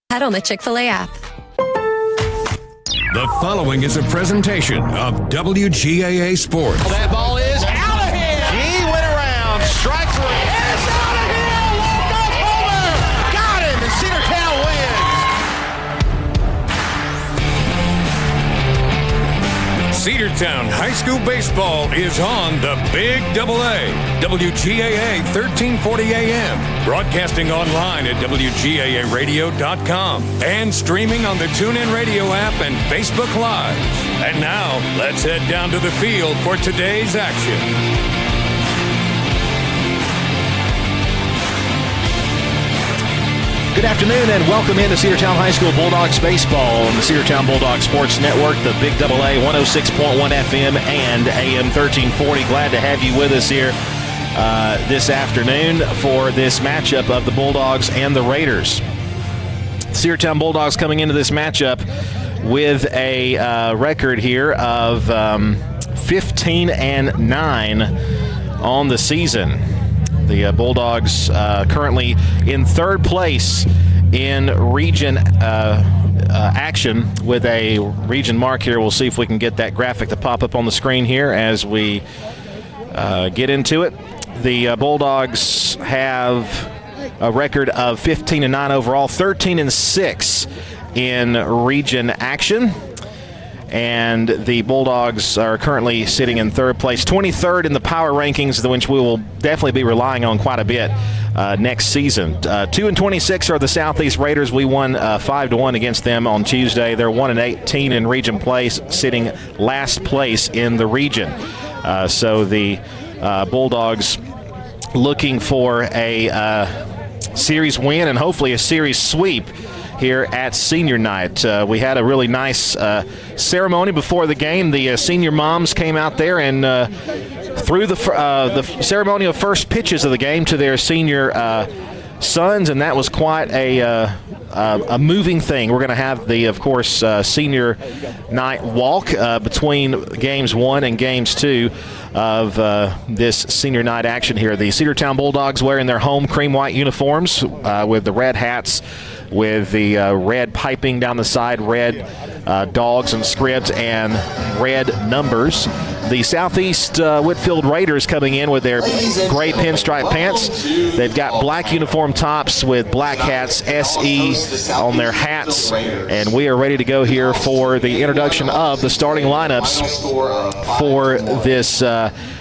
Head on the Chick-fil-A app. The following is a presentation of WGAA Sports. That ball is out of here. He went around, strike three. It's out of here. Walk-off homer. Got him, and Cedartown wins. Cedartown High School baseball is on the Big AA. WGAA 1340 AM. Broadcasting online at WGAAradio.com and streaming on the TuneIn Radio app and Facebook Live. And now, let's head down to the field for today's action. Good afternoon and welcome into Cedartown High School Bulldogs baseball on the Cedartown Bulldogs Sports Network, the Big AA 106.1 FM and AM 1340. Glad to have you with us here this afternoon for this matchup of the Bulldogs and the Raiders. Cedartown Bulldogs coming into this matchup with a record here of 15-9 on the season. The Bulldogs currently in third place in region action with a region mark here. We'll see if we can get that graphic to pop up on the screen here as we get into it. The Bulldogs have a record of 15-9 overall, 13-6 in region action. And the Bulldogs are currently sitting in third place, 23rd in the power rankings, which we will definitely be relying on quite a bit next season. 2-26 are the Southeast Raiders. We won 5-1 against them on Tuesday. They're 1-18 in region place, sitting last place in the region. So the Bulldogs looking for a series win and hopefully a series sweep here at senior night. We had a really nice ceremony before the game. The senior moms came out there and threw the ceremony of first pitches of the game to their senior sons, and that was quite a moving thing. We're going to have the, of course, senior night walk between games 1 and games 2 of this senior night action here. The Cedartown Bulldogs wearing their home cream white uniforms with the red hats, with the red piping down the side, red dogs and script, and red numbers. The Southeast Whitfield Raiders coming in with their gray pinstripe pants. They've got black uniform tops with black hats, SE on their hats, and we are ready to go here for the introduction of the starting lineups for this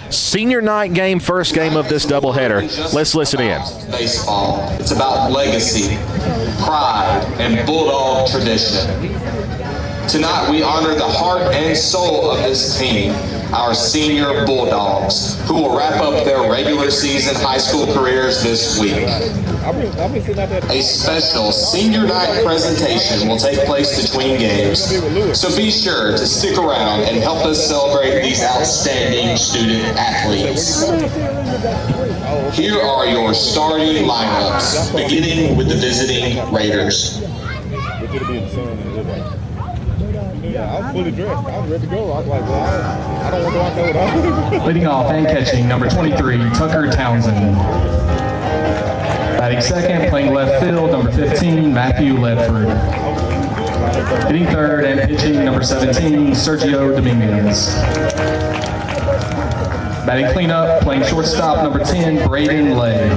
senior night game, first game of this doubleheader. Let's listen in. Baseball. It's about legacy, pride, and Bulldog tradition. Tonight we honor the heart and soul of this team, our senior Bulldogs, who will wrap up their regular season high school careers this week. A special senior night presentation will take place between games, so be sure to stick around and help us celebrate these outstanding student athletes. Here are your starting lineups, beginning with the visiting Raiders. Yeah, I was fully dressed. I was ready to go. I was like, well, I don't want to go out there without. Leading off and catching, number 23, Tucker Townsend. Batting second, playing left field, number 15, Matthew Ledford. Hitting third and pitching, number 17, Sergio Dominguez. Batting cleanup, playing shortstop, number 10, Braden Lay.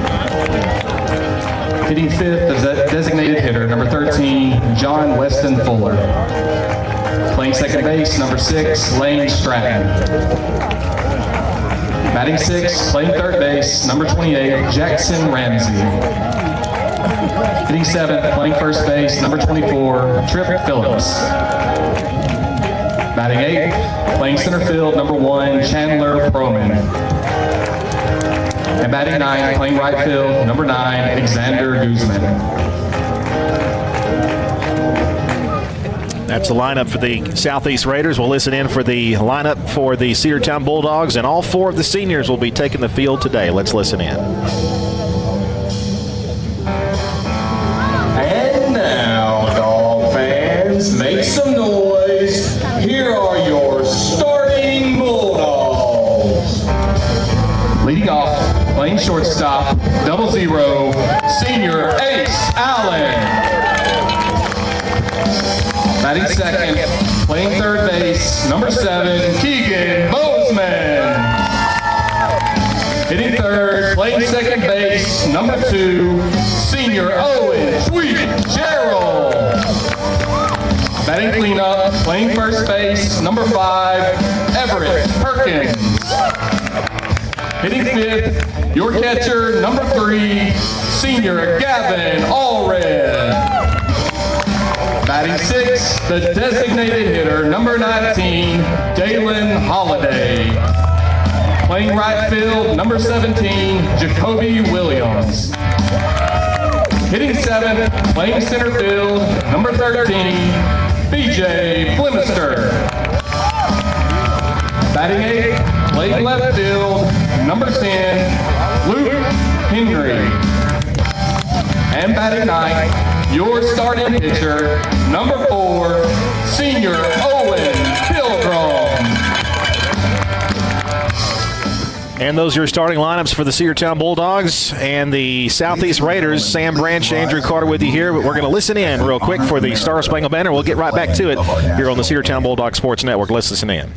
Hitting fifth, the designated hitter, number 13, John Weston Fuller. Playing second base, number 6, Lane Stratton. Batting sixth, playing third base, number 28, Jackson Ramsey. Hitting seventh, playing first base, number 24, Tripp Phillips. Batting eighth, playing center field, number 1, Chandler Proman. And batting ninth, playing right field, number 9, Alexander Guzman. That's the lineup for the Southeast Raiders. We'll listen in for the lineup for the Cedartown Bulldogs, and all 4 of the seniors will be taking the field today. Let's listen in. And now, Dog fans, make some noise. Here are your starting Bulldogs. Leading off, playing shortstop, 00, senior Ace Allen. Batting second, playing third base, number 7, Keegan Bozeman. Hitting third, playing second base, number 2, senior Owen Sweet Gerald. Batting cleanup, playing first base, number 5, Everett Perkins. Hitting fifth, your catcher, number 3, senior Gavin Allred. Batting sixth, the designated hitter, number 19, Dalen Holiday. Playing right field, number 17, Jacoby Williams. Hitting seventh, playing center field, number 13, BJ Flemister. Batting eighth, playing left field, number 10, Luke Henry. And batting ninth, your starting pitcher, number 4, senior Owen Pilgrim. And those are your starting lineups for the Cedartown Bulldogs and the Southeast Raiders. Sam Branch, Andrew Carter with you here, but we're going to listen in real quick for the Star Spangled Banner. We'll get right back to it here on the Cedartown Bulldog Sports Network. Let's listen in.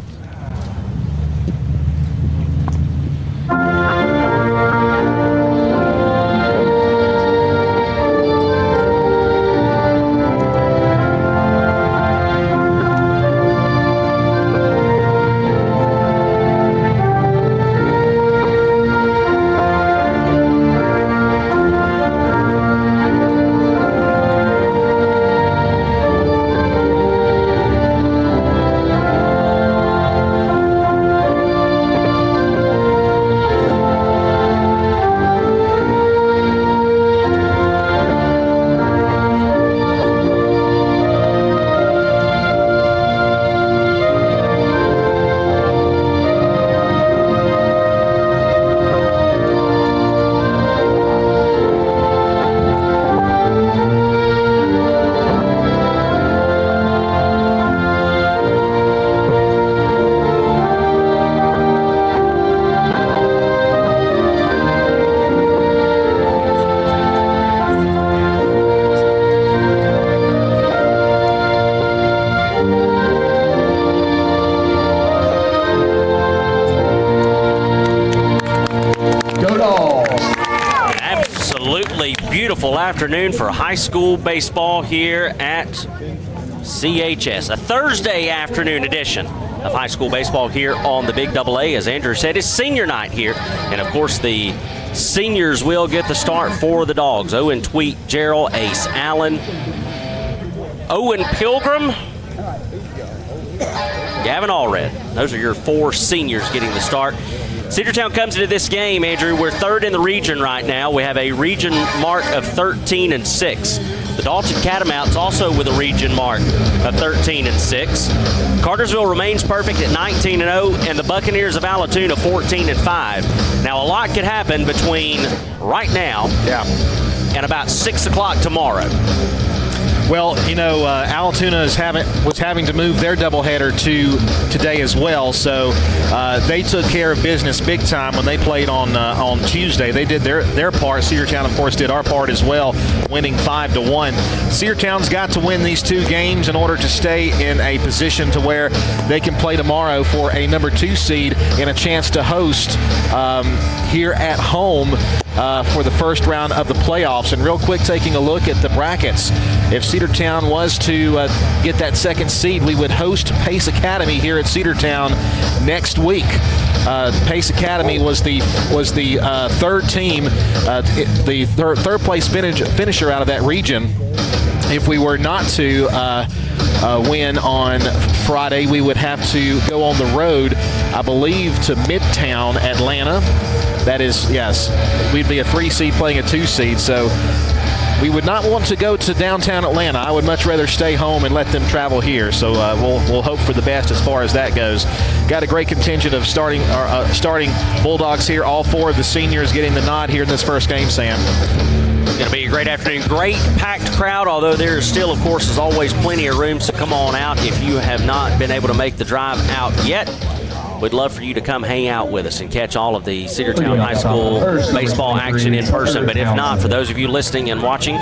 Beautiful afternoon for high school baseball here at CHS. A Thursday afternoon edition of high school baseball here on the Big AA. As Andrew said, it's senior night here. And of course, the seniors will get the start for the Dogs. Owen Tweet, Gerald, Ace Allen, Owen Pilgrim, Gavin Allred. Those are your 4 seniors getting the start. Cedartown comes into this game, Andrew. We're third in the region right now. We have a region mark of 13-6. The Dalton Catamounts also with a region mark of 13-6. Cartersville remains perfect at 19-0, and the Buccaneers of Allatoona 14-5. Now, a lot could happen between right now and about 6 o'clock tomorrow. Well, you know, Allatoona was having to move their doubleheader to today as well, so they took care of business big time when they played on Tuesday. They did their part. Cedartown, of course, did our part as well, winning 5-1. Cedartown's got to win these 2 games in order to stay in a position to where they can play tomorrow for a number 2 seed and a chance to host here at home for the first round of the playoffs. And real quick, taking a look at the brackets, if Cedartown was to get that 2nd seed, we would host Pace Academy here at Cedartown next week. Pace Academy was the 3rd team, the third place finisher out of that region. If we were not to win on Friday, we would have to go on the road, I believe, to Midtown Atlanta. That is, yes, we'd be a 3 seed playing a 2 seed, so we would not want to go to downtown Atlanta. I would much rather stay home and let them travel here. So we'll hope for the best as far as that goes. Got a great contingent of starting Bulldogs here. All 4 of the seniors getting the nod here in this first game, Sam. It's going to be a great afternoon. Great packed crowd, although there is still, of course, as always, plenty of room. So come on out if you have not been able to make the drive out yet. We'd love for you to come hang out with us and catch all of the Cedartown High School baseball action in person. But if not, for those of you listening and watching,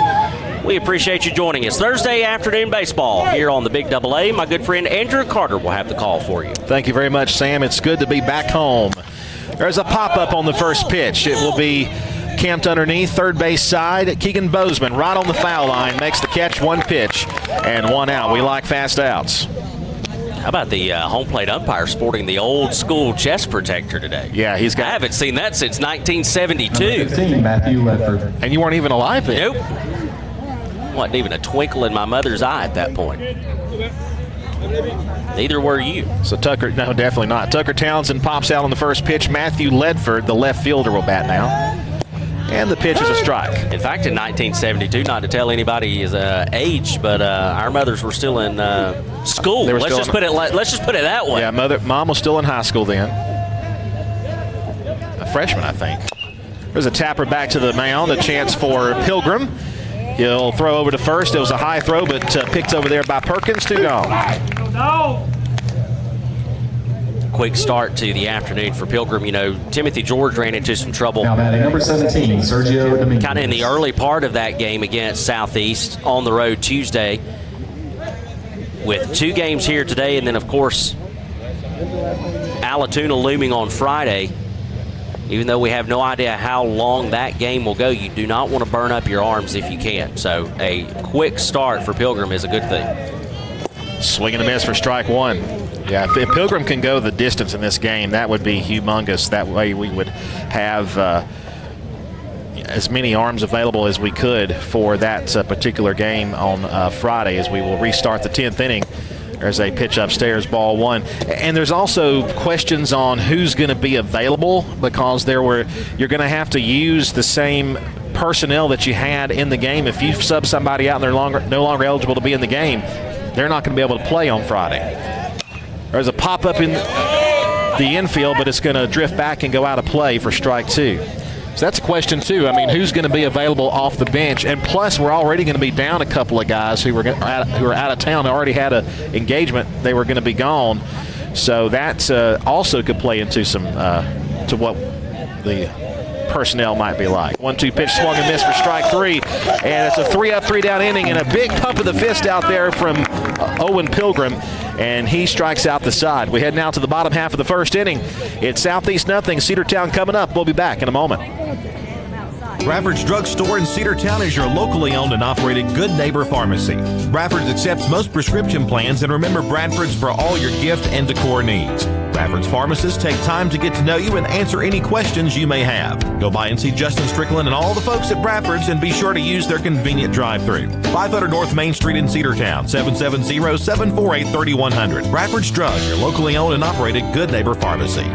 We appreciate you joining us. Thursday afternoon baseball here on the Big Double A. My good friend Andrew Carter will have the call for you. Thank you very much, Sam. It's good to be back home. There's a pop-up on the first pitch. It will be camped underneath, third base side. Keegan Bozeman right on the foul line, makes the catch, one pitch and one out. We like fast outs. How about the home plate umpire sporting the old school chest protector today? Yeah, he's got. I haven't seen that since 1972. 15, Matthew Ledford. And you weren't even alive then. Nope. Wasn't even a twinkle in my mother's eye at that point. Neither were you. So Tucker, no, definitely not. Tucker Townsend pops out on the first pitch. Matthew Ledford, the left fielder, will bat now. And the pitch is a strike. In fact, in 1972, not to tell anybody his age, but our mothers were still in school. Let's just put it that way. Yeah, mom was still in high school then. A freshman, I think. There's a tapper back to the mound. A chance for Pilgrim. He'll throw over to first. It was a high throw, but picked over there by Perkins. 2 gone. No. Quick start to the afternoon for Pilgrim. You know, Timothy George ran into some trouble. Now batting number 17, Sergio Dominguez. Kind of in the early part of that game against Southeast on the road Tuesday. With 2 games here today, and then, of course, Allatoona looming on Friday. Even though we have no idea how long that game will go, you do not want to burn up your arms if you can. So a quick start for Pilgrim is a good thing. Swing and a miss for strike one. Yeah, if Pilgrim can go the distance in this game, that would be humongous. That way we would have as many arms available as we could for that particular game on Friday, as we will restart the 10th inning. There's a pitch upstairs, ball one. And there's also questions on who's going to be available, because you're going to have to use the same personnel that you had in the game. If you sub somebody out and they're no longer eligible to be in the game, they're not going to be able to play on Friday. There's a pop-up in the infield, but it's going to drift back and go out of play for strike 2. So that's a question, too. I mean, who's going to be available off the bench? And plus, we're already going to be down a couple of guys who are out of town. They already had an engagement. They were going to be gone. So that also could play into some to what the personnel might be like. 1-2 pitch, swung and missed for strike 3. And it's a 3-up, 3-down inning, and a big pump of the fist out there from Owen Pilgrim. And he strikes out the side. We head now to the bottom half of the first inning. It's Southeast nothing. Cedartown coming up. We'll be back in a moment. Bradford's Drug Store in Cedartown is your locally owned and operated good neighbor pharmacy. Bradford's accepts most prescription plans, and remember Bradford's for all your gift and decor needs. Bradford's pharmacists take time to get to know you and answer any questions you may have. Go by and see Justin Strickland and all the folks at Bradford's, and be sure to use their convenient drive-thru. 500 North Main Street in Cedartown, 770-748-3100. Bradford's Drug, your locally owned and operated good neighbor pharmacy.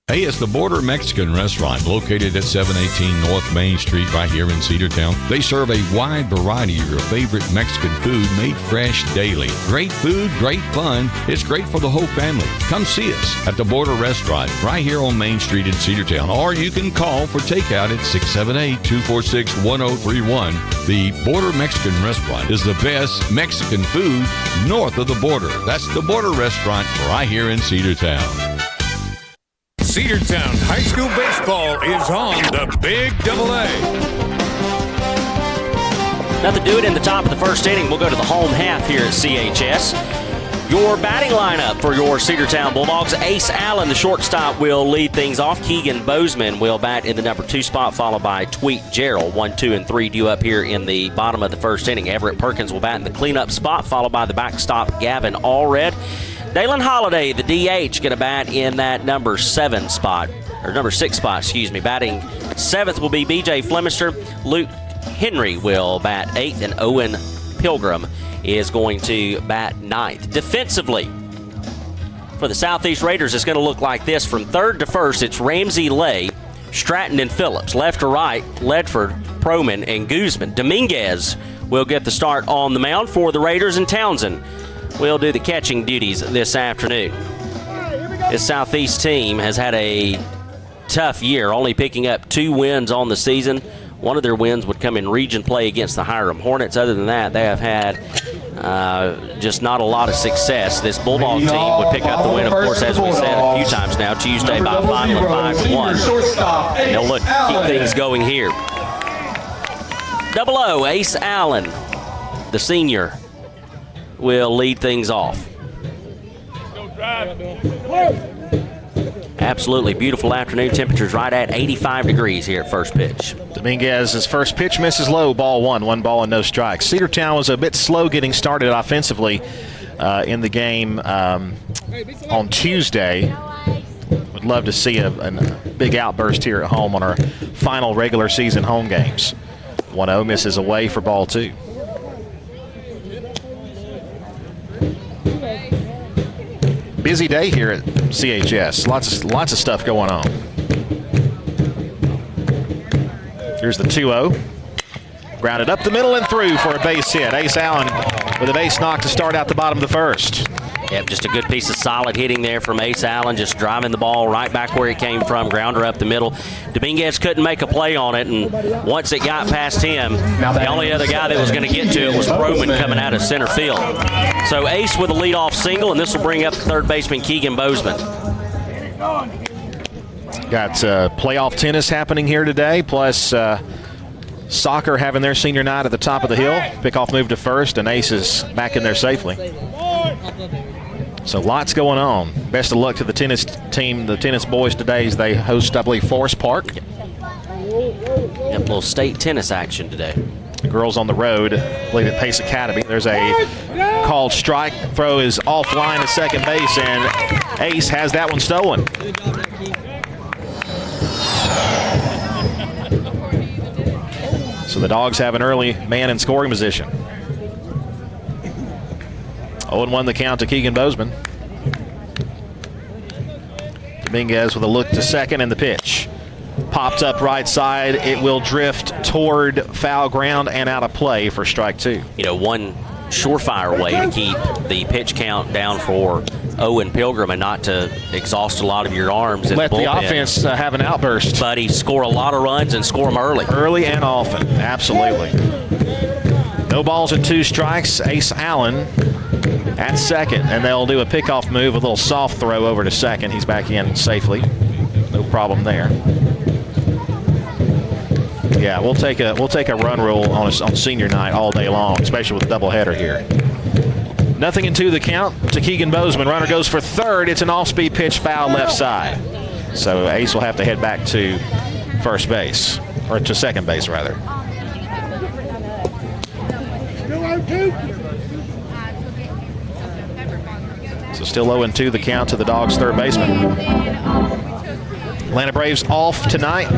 Hey, it's the Border Mexican Restaurant located at 718 North Main Street right here in Cedartown. They serve a wide variety of your favorite Mexican food made fresh daily. Great food, great fun. It's great for the whole family. Come see us at the Border Restaurant right here on Main Street in Cedartown, or you can call for takeout at 678-246-1031. The Border Mexican Restaurant is the best Mexican food north of the border. That's the Border Restaurant right here in Cedartown. Cedartown High School baseball is on the Big Double A. Nothing to do it in the top of the first inning. We'll go to the home half here at CHS. Your batting lineup for your Cedartown Bulldogs. Ace Allen, the shortstop, will lead things off. Keegan Bozeman will bat in the number 2 spot, followed by Tweet Gerald. 1, 2, and 3 due up here in the bottom of the first inning. Everett Perkins will bat in the cleanup spot, followed by the backstop Gavin Allred. Dalen Holiday, the DH, going to bat in that number 7 spot, or number 6 spot, excuse me. Batting 7th will be B.J. Flemister. Luke Henry will bat 8th, and Owen Pilgrim is going to bat 9th. Defensively, for the Southeast Raiders, it's going to look like this. From third to first, it's Ramsey, Lay, Stratton, and Phillips. Left to right, Ledford, Proman, and Guzman. Dominguez will get the start on the mound for the Raiders, and Townsend will do the catching duties this afternoon. This Southeast team has had a tough year, only picking up 2 wins on the season. One of their wins would come in region play against the Hiram Hornets. Other than that, they have had just not a lot of success. This Bulldog team would pick up the win, of course, as we said a few times now, Tuesday by a final of 5-1. And they'll look keep things going here. Double O, Ace Allen, the senior, will lead things off. Absolutely beautiful afternoon. Temperatures right at 85 degrees here at first pitch. Dominguez's first pitch misses low, ball one. 1 ball and no strikes. Cedartown was a bit slow getting started offensively in the game on Tuesday. Would love to see a big outburst here at home on our final regular season home games. 1-0 misses away for ball two. Busy day here at CHS. Lots of stuff going on. Here's the 2-0. Grounded up the middle and through for a base hit. Ace Allen with a base knock to start out the bottom of the first. Yep, just a good piece of solid hitting there from Ace Allen, just driving the ball right back where it came from, grounder up the middle. Dominguez couldn't make a play on it, and once it got past him, the only other guy that was going to get to it was Roman coming out of center field. So Ace with a leadoff single, and this will bring up the third baseman Keegan Bozeman. Got playoff tennis happening here today, plus soccer having their senior night at the top of the hill. Pickoff move to first, and Ace is back in there safely. So lots going on. Best of luck to the tennis team, the tennis boys today as they host, I believe, Forest Park. Yep, little state tennis action today. The girls on the road, I believe at Pace Academy. There's a called strike. Throw is offline at second base, and Ace has that one stolen. So the Dogs have an early man in scoring position. 0-1 the count to Keegan Bozeman. Dominguez with a look to second and the pitch. Popped up right side. It will drift toward foul ground and out of play for strike two. You know, one surefire way to keep the pitch count down for Owen Pilgrim and not to exhaust a lot of your arms. Let the offense have an outburst. But he score a lot of runs and score them early. Early and often, absolutely. No balls and 2 strikes. Ace Allen at second, and they'll do a pickoff move, a little soft throw over to second. He's back in safely. No problem there. Yeah, we'll take a run rule on senior night all day long, especially with a doubleheader here. 0-2 the count to Keegan Bozeman. Runner goes for third. It's an off-speed pitch, foul left side. So Ace will have to head back to first base, or to second base rather. So still 0-2 the count to the Dogs' third baseman. Atlanta Braves off tonight.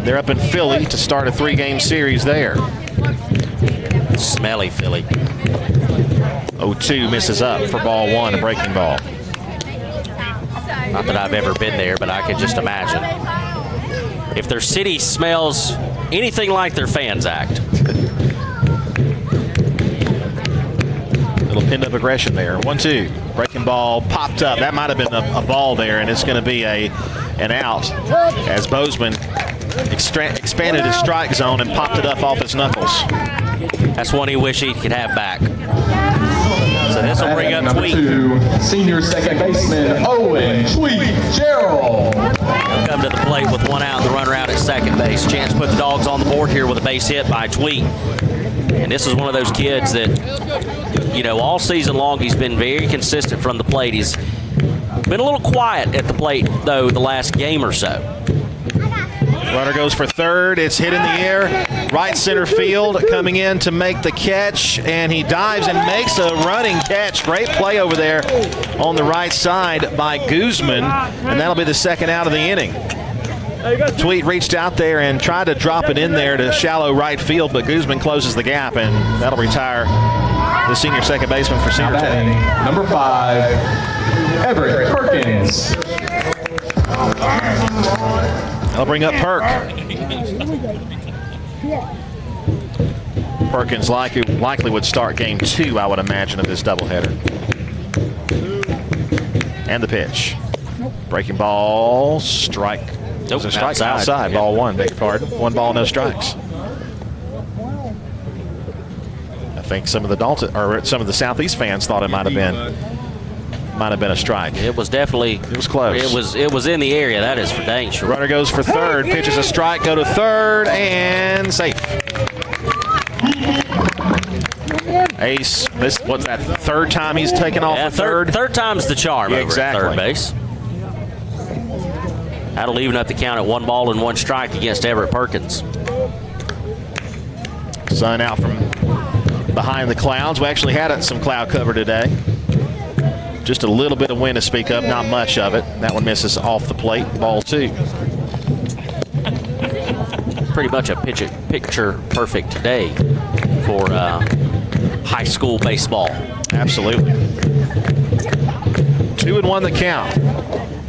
They're up in Philly to start a 3-game series there. Smelly Philly. 0-2 misses up for ball one, a breaking ball. Not that I've ever been there, but I can just imagine. If their city smells anything like their fans act. Little pinned up aggression there. 1-2. Breaking ball popped up. That might have been a ball there, and it's going to be an out as Bozeman expanded his strike zone and popped it up off his knuckles. That's one he wish he could have back. So this will bring up Tweet. 2, senior second baseman Owen Tweet Gerald. He'll come to the plate with 1 out, the runner out at second base. Chance to put the Dogs on the board here with a base hit by Tweet. And this is one of those kids that, you know, all season long he's been very consistent from the plate. He's been a little quiet at the plate, though, the last game or so. Runner goes for third. It's hit in the air. Right center field coming in to make the catch, and he dives and makes a running catch. Great play over there on the right side by Guzman, and that'll be the second out of the inning. Tweet reached out there and tried to drop it in there to shallow right field, but Guzman closes the gap, and that'll retire the senior second baseman for Cedartown. Number 5, Everett Perkins. I'll bring up Perk. Perkins likely would start game 2, I would imagine, of this doubleheader. And the pitch. Breaking ball, strike. Nope, a strike outside. Ball 1, beg your pardon. 1 ball, no strikes. I think some of the Southeast fans thought it might have been a strike. It was definitely. It was close. It was in the area. That is for dang sure. Runner goes for third. Pitches a strike. Go to third and safe. Ace, what's that, third time he's taken off the third? Third time's the charm over at third base. That'll even up the count at 1 ball and 1 strike against Everett Perkins. Sun out from behind the clouds. We actually had some cloud cover today. Just a little bit of wind to speak of, not much of it. That one misses off the plate, ball 2. Pretty much a picture perfect day for high school baseball. Absolutely. 2-1 the count.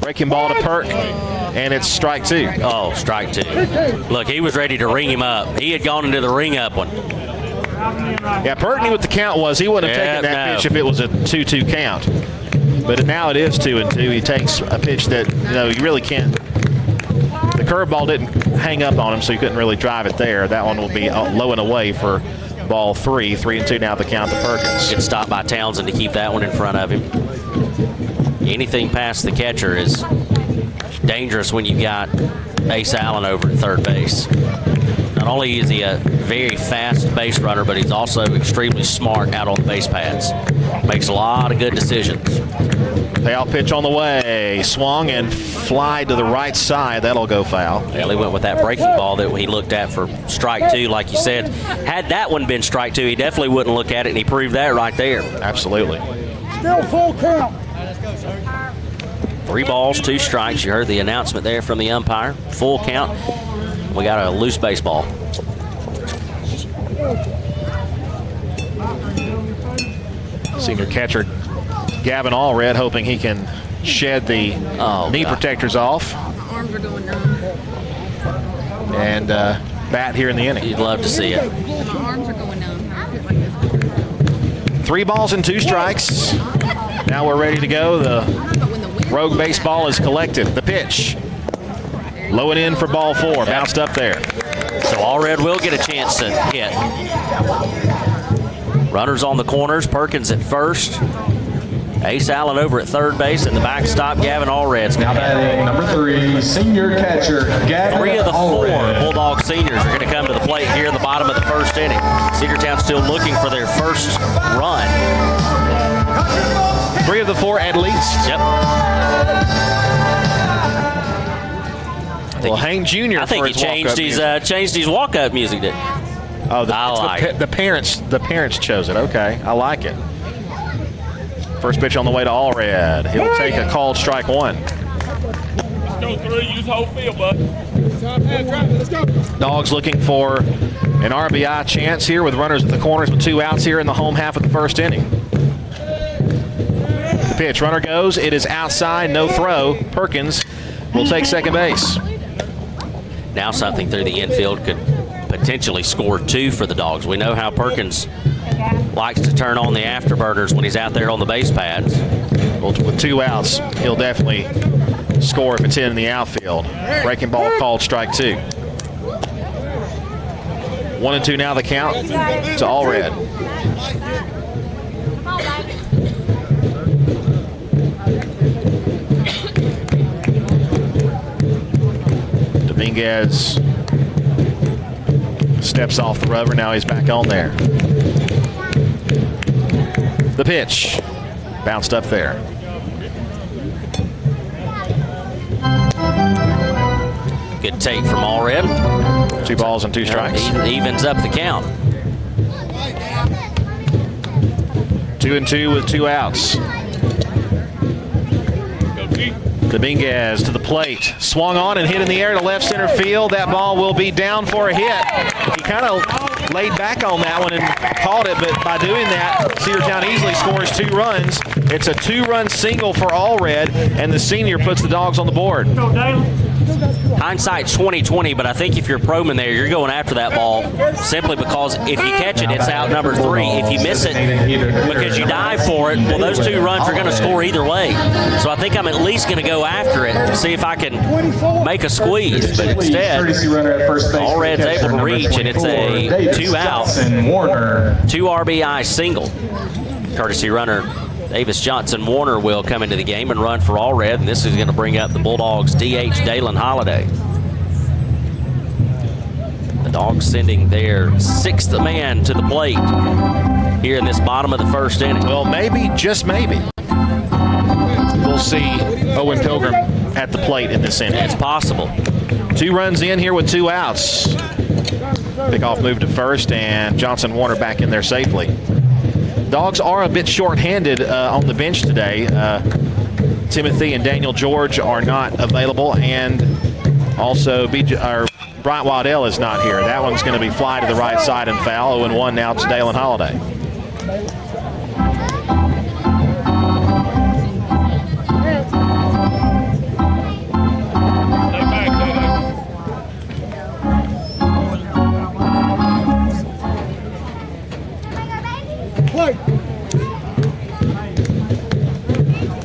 Breaking ball to Perk, and it's strike 2. Oh, strike 2. Look, he was ready to ring him up. He had gone into the ring up one. Yeah, Perk knew what the count was. He wouldn't have taken that pitch if it was a 2-2 count. But now it is 2-2. He takes a pitch that, you really can't. The curveball didn't hang up on him, so you couldn't really drive it there. That one will be low and away for ball 3. 3-2 now the count to Perkins. Good stop by Townsend to keep that one in front of him. Anything past the catcher is dangerous when you've got Ace Allen over at third base. Not only is he a very fast base runner, but he's also extremely smart out on the base paths. Makes a lot of good decisions. Payoff pitch on the way. Swung and fly to the right side. That'll go foul. Well, he went with that breaking ball that he looked at for strike 2, like you said. Had that one been strike 2, he definitely wouldn't look at it, and he proved that right there. Absolutely. Still full count. 3 balls, 2 strikes. You heard the announcement there from the umpire. Full count. We got a loose baseball. Senior catcher Gavin Allred hoping he can shed the knee protectors off. Arms are going numb. And bat here in the inning. You'd love to see it. My arms are going numb. 3 balls and 2 strikes. Now we're ready to go. The rogue baseball is collected. The pitch. Low and in for ball 4. Bounced up there. So Allred will get a chance to hit. Runners on the corners. Perkins at first. Ace Allen over at third base, and the backstop, Gavin Allred's Now batting number 3, senior catcher Gavin 3 of the 4 Allred. Bulldog seniors are going to come to the plate here in the bottom of the first inning. Cedartown still looking for their first run. 3 of the 4 at least. Yep. Well, Hane Jr. I think he changed his walk-up music. Oh, the parents chose it. Okay, I like it. First pitch on the way to Allred. He'll take a called strike 1. Let's go 3. Use whole field, bud. Let's go. Dogs looking for an RBI chance here with runners at the corners with 2 outs here in the home half of the first inning. The pitch, runner goes. It is outside, no throw. Perkins will take second base. Now something through the infield could potentially score 2 for the Dogs. We know how Perkins likes to turn on the afterburners when he's out there on the base pads. Well, with 2 outs, he'll definitely score if it's in the outfield. Breaking ball called strike 2. 1-2 now the count to Allred. Dominguez steps off the rubber. Now he's back on there. The pitch bounced up there. Good take from Allred. 2 balls and 2 strikes. Evens up the count. 2-2 with 2 outs. Dominguez to the plate. Swung on and hit in the air to left center field. That ball will be down for a hit. He kind of laid back on that one and caught it, but by doing that, Cedartown easily scores 2 runs. It's a 2-run single for Allred, and the senior puts the Dogs on the board. Hindsight's 20/20, but I think if you're a proman there, you're going after that ball simply because if you catch it, it's out number 3. If you miss it because you dive for it, well, those 2 runs are going to score either way. So I think I'm at least going to go after it and see if I can make a squeeze. But instead, Allred's able to reach, and it's a 2-out, 2 RBI single. Courtesy runner Davis Johnson Warner will come into the game and run for Allred, and this is going to bring up the Bulldogs' DH Dalen Holiday. The Dogs sending their 6th man to the plate. here in this bottom of the first inning. Well, maybe, just maybe, we'll see Owen Pilgrim at the plate in this inning. It's possible. 2 runs in here with 2 outs. Pickoff move to first, and Johnson Warner back in there safely. Dogs are a bit short-handed on the bench today. Timothy and Daniel George are not available, and also Bryant Waddell is not here. That one's going to be fly to the right side and foul. 0-1 now to Dalen Holiday.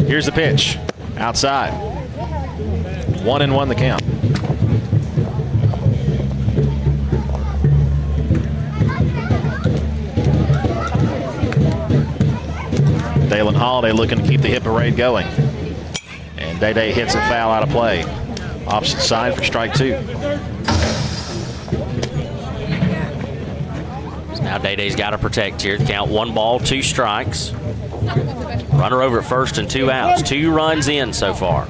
Here's the pitch. Outside. 1-1 the count. Dalen Holiday looking to keep the hit parade going. And Day hits it foul out of play. Opposite side for strike 2. So now Day's got to protect here. Count 1 ball, 2 strikes. Runner over at first and 2 outs. 2 runs in so far.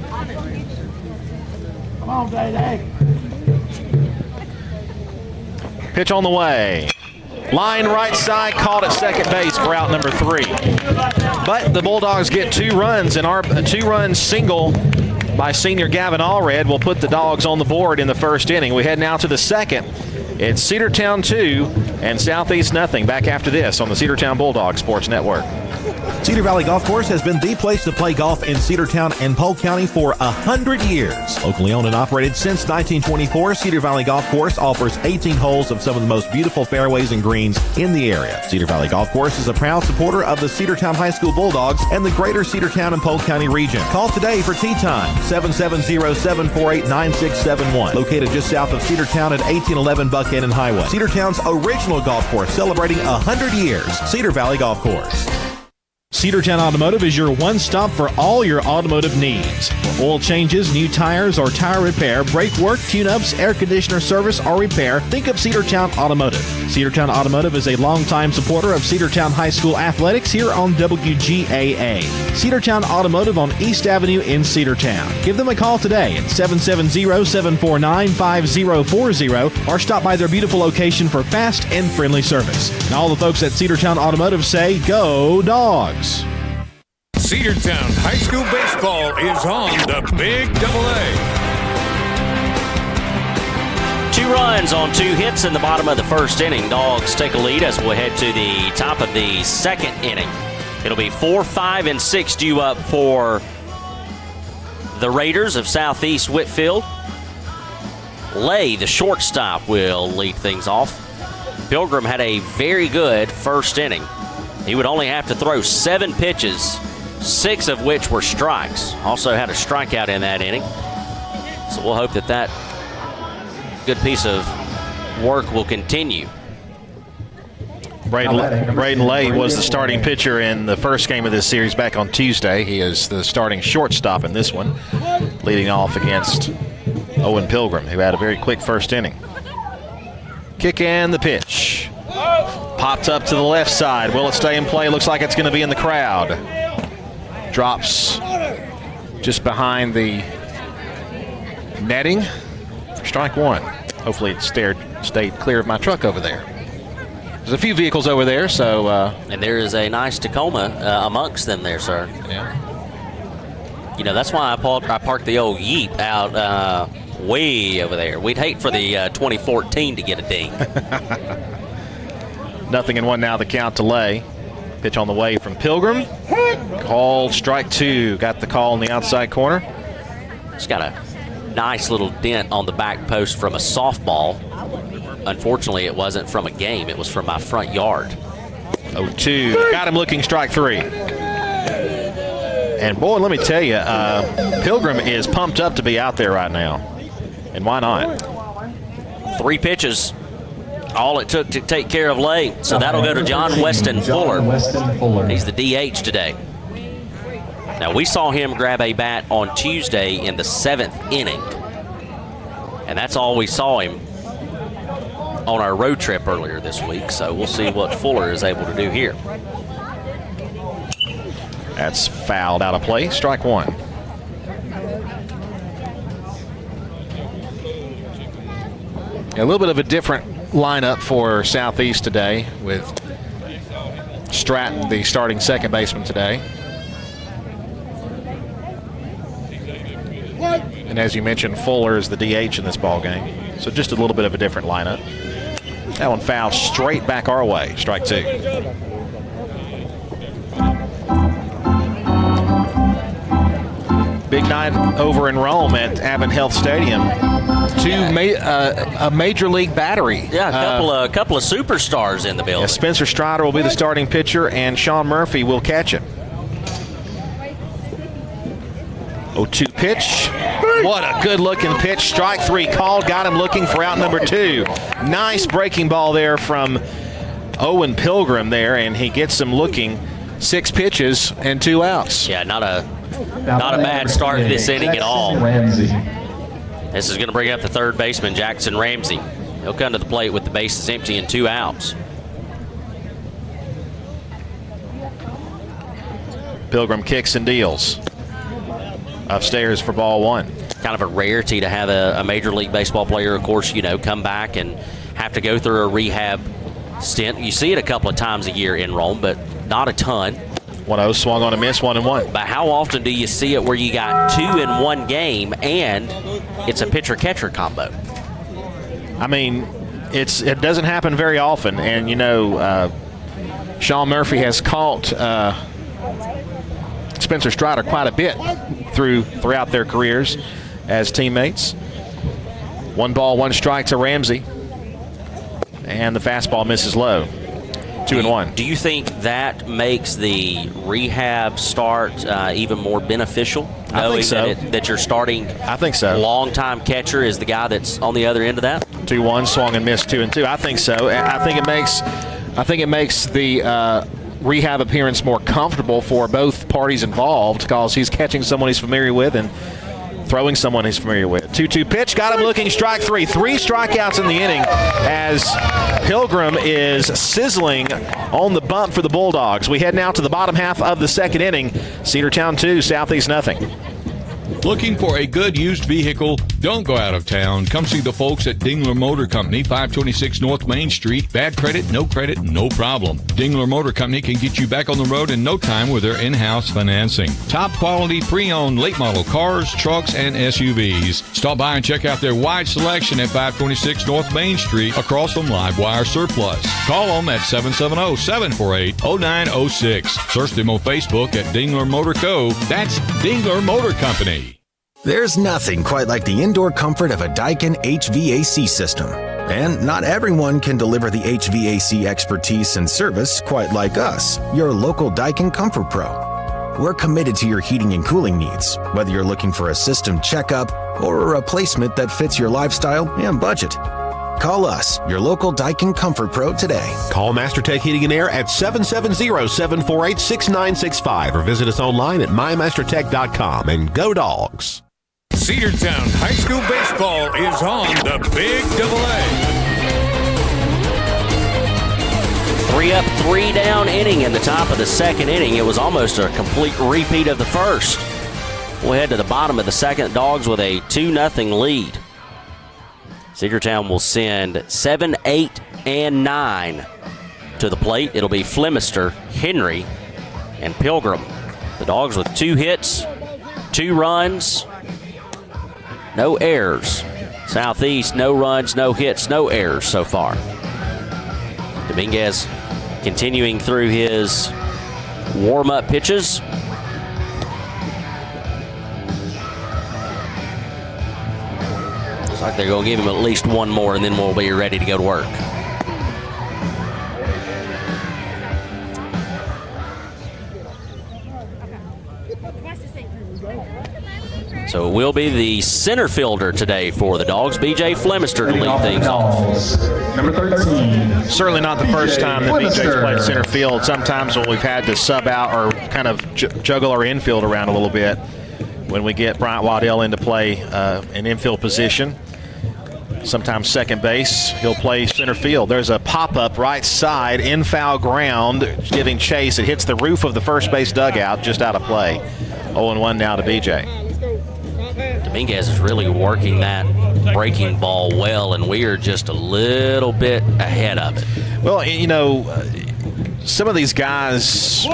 Come on, Day. Pitch on the way. Line right side, called at second base for out number 3. But the Bulldogs get 2 runs, and our 2-run single by senior Gavin Allred will put the Dogs on the board in the first inning. We head now to the second. It's Cedartown 2 and Southeast nothing. Back after this on the Cedartown Bulldogs Sports Network. Cedar Valley Golf Course has been the place to play golf in Cedartown and Polk County for 100 years. Locally owned and operated since 1924, Cedar Valley Golf Course offers 18 holes of some of the most beautiful fairways and greens in the area. Cedar Valley Golf Course is a proud supporter of the Cedartown High School Bulldogs and the greater Cedartown and Polk County region. Call today for tee time, 770-748-9671. Located just south of Cedartown at 1811 Buckhannon Highway. Cedartown's original golf course celebrating 100 years. Cedar Valley Golf Course. Cedartown Automotive is your one-stop for all your automotive needs. For oil changes, new tires, or tire repair, brake work, tune-ups, air conditioner service, or repair, think of Cedartown Automotive. Cedartown Automotive is a longtime supporter of Cedartown High School athletics here on WGAA. Cedartown Automotive on East Avenue in Cedartown. Give them a call today at 770-749-5040 or stop by their beautiful location for fast and friendly service. And all the folks at Cedartown Automotive say, go Dogs! Cedartown High School baseball is on the Big AA. 2 runs on 2 hits in the bottom of the first inning. Dogs take a lead as we'll head to the top of the second inning. It'll be 4, 5, and 6 due up for the Raiders of Southeast Whitfield. Lay, the shortstop, will lead things off. Pilgrim had a very good first inning. He would only have to throw 7 pitches, 6 of which were strikes. Also had a strikeout in that inning. So we'll hope that that good piece of work will continue. Braden Lay was the starting pitcher in the first game of this series back on Tuesday. He is the starting shortstop in this one, leading off against Owen Pilgrim, who had a very quick first inning. Kick and the pitch. Popped up to the left side. Will it stay in play? Looks like it's going to be in the crowd. Drops just behind the netting for strike 1. Hopefully it stayed clear of my truck over there. There's a few vehicles over there, so... and there is a nice Tacoma amongst them there, sir. Yeah. You know, that's why I parked the old Yeep out way over there. We'd hate for the 2014 to get a ding. 0-1 now the count to Lay. Pitch on the way from Pilgrim. Called strike 2. Got the call in the outside corner. It's got a nice little dent on the back post from a softball. Unfortunately, it wasn't from a game. It was from my front yard. 0-2. Got him looking strike 3. And boy, let me tell you, Pilgrim is pumped up to be out there right now. And why not? 3 pitches. All it took to take care of Lay. So that'll go to John Weston Fuller. He's the DH today. Now, we saw him grab a bat on Tuesday in the 7th inning. And that's all we saw him on our road trip earlier this week, so we'll see what Fuller is able to do here. That's fouled out of play. Strike one. A little bit of a different lineup for Southeast today with Stratton, the starting second baseman today. And as you mentioned, Fuller is the DH in this ball game. So just a little bit of a different lineup. That one fouled straight back our way. Strike two. Big night over in Rome at Advent Health Stadium. A major league battery. Yeah, a couple of superstars in the building. Yeah, Spencer Strider will be the starting pitcher, and Sean Murphy will catch him. 0-2 pitch. What a good-looking pitch. Strike three called. Got him looking for out number two. Nice breaking ball there from Owen Pilgrim there, and he gets him looking. 6 pitches and 2 outs. Yeah, not a bad start to this inning at all. This is going to bring up the third baseman, Jackson Ramsey. He'll come to the plate with the bases empty and 2 outs. Pilgrim kicks and deals. Upstairs for ball one. Kind of a rarity to have a Major League Baseball player, of course, come back and have to go through a rehab stint. You see it a couple of times a year in Rome, but not a ton. 1-0 swung on a miss, 1-1. But how often do you see it where you got 2 in one game and it's a pitcher-catcher combo? I mean, it doesn't happen very often. And, Sean Murphy has caught Spencer Strider quite a bit throughout their careers as teammates. 1 ball, 1 strike to Ramsey. And the fastball misses low. 2-1. Do you think that makes the rehab start even more beneficial? I think so. That you're starting I think so. Long-time catcher is the guy that's on the other end of that? 2-1, swung and missed 2-2. I think so. I think it makes the rehab appearance more comfortable for both parties involved because he's catching someone he's familiar with and throwing someone he's familiar with. 2-2 pitch, got him looking, strike three. 3 strikeouts in the inning as Pilgrim is sizzling on the bump for the Bulldogs. We head now to the bottom half of the second inning. Cedartown 2, Southeast nothing. Looking for a good used vehicle? Don't go out of town. Come see the folks at Dingler Motor Company, 526 North Main Street. Bad credit, no problem. Dingler Motor Company can get you back on the road in no time with their in-house financing. Top quality pre-owned late model cars, trucks, and SUVs. Stop by and check out their wide selection at 526 North Main Street across from Livewire Surplus. Call them at 770-748-0906. Search them on Facebook at Dingler Motor Co. That's Dingler Motor Company. There's nothing quite like the indoor comfort of a Daikin HVAC system. And not everyone can deliver the HVAC expertise and service quite like us, your local Daikin Comfort Pro. We're committed to your heating and cooling needs, whether you're looking for a system checkup or a replacement that fits your lifestyle and budget. Call us, your local Daikin Comfort Pro, today. Call MasterTech Heating and Air at 770-748-6965 or visit us online at mymastertech.com, and go Dogs. Cedartown High School Baseball is on the Big AA. 3 up, 3 down inning in the top of the second inning. It was almost a complete repeat of the first. We'll head to the bottom of the second. Dogs with a 2-0 lead. Cedartown will send 7, 8, and 9 to the plate. It'll be Flemister, Henry, and Pilgrim. The Dogs with 2 hits, 2 runs, no errors. Southeast, no runs, no hits, no errors so far. Dominguez continuing through his warm-up pitches. Looks like they're going to give him at least 1 more, and then we'll be ready to go to work. So it will be the center fielder today for the Dogs, B.J. Flemister, to lead things off. Number 13. Certainly not the first time that BJ's played center field. Sometimes when we've had to sub out or kind of juggle our infield around a little bit when we get Bryant Waddell into play in infield position. sometimes second base. He'll play center field. There's a pop-up right side in foul ground, giving chase. It hits the roof of the first base dugout, just out of play. 0-1 now to BJ. Dominguez is really working that breaking ball well, and we are just a little bit ahead of it. Well, you know, some of these guys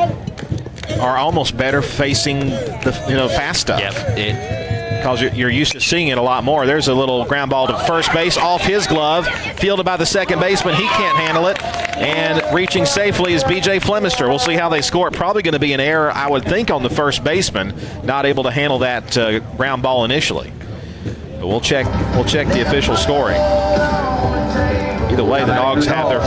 are almost better facing the fast stuff. Yep. Because you're used to seeing it a lot more. There's a little ground ball to first base off his glove, fielded by the second baseman. He can't handle it. And reaching safely is B.J. Flemister. We'll see how they score. Probably going to be an error, I would think, on the first baseman, not able to handle that ground ball initially. But we'll check the official scoring. Either way, the Dogs have their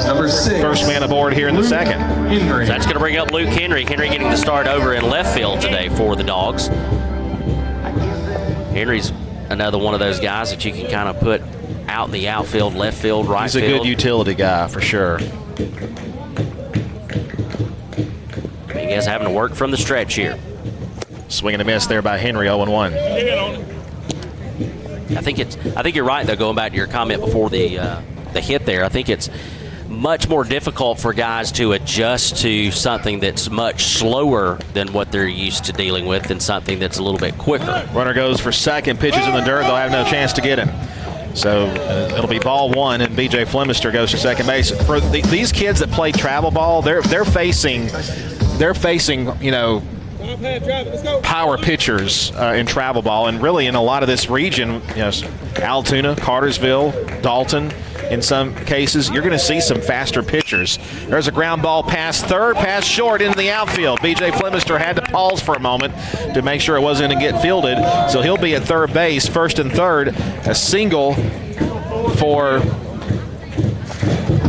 first man aboard here in the second. So that's going to bring up Luke Henry. Henry getting the start over in left field today for the Dogs. Henry's another one of those guys that you can kind of put out in the outfield, left field, right field. He's a good utility guy for sure. Dominguez having to work from the stretch here. Swing and a miss there by Henry, 0-1. I think you're right though. Going back to your comment before the hit there, I think it's much more difficult for guys to adjust to something that's much slower than what they're used to dealing with than something that's a little bit quicker. Runner goes for second, pitches in the dirt. They'll have no chance to get him. So it'll be ball one, and B.J. Flemister goes to second base. For these kids that play travel ball, they're facing power pitchers in travel ball, and really in a lot of this region, Altoona, Cartersville, Dalton. In some cases, you're going to see some faster pitchers. There's a ground ball past third, pass short into the outfield. B.J. Flemister had to pause for a moment to make sure it wasn't going to get fielded. So he'll be at third base, first and third. A single for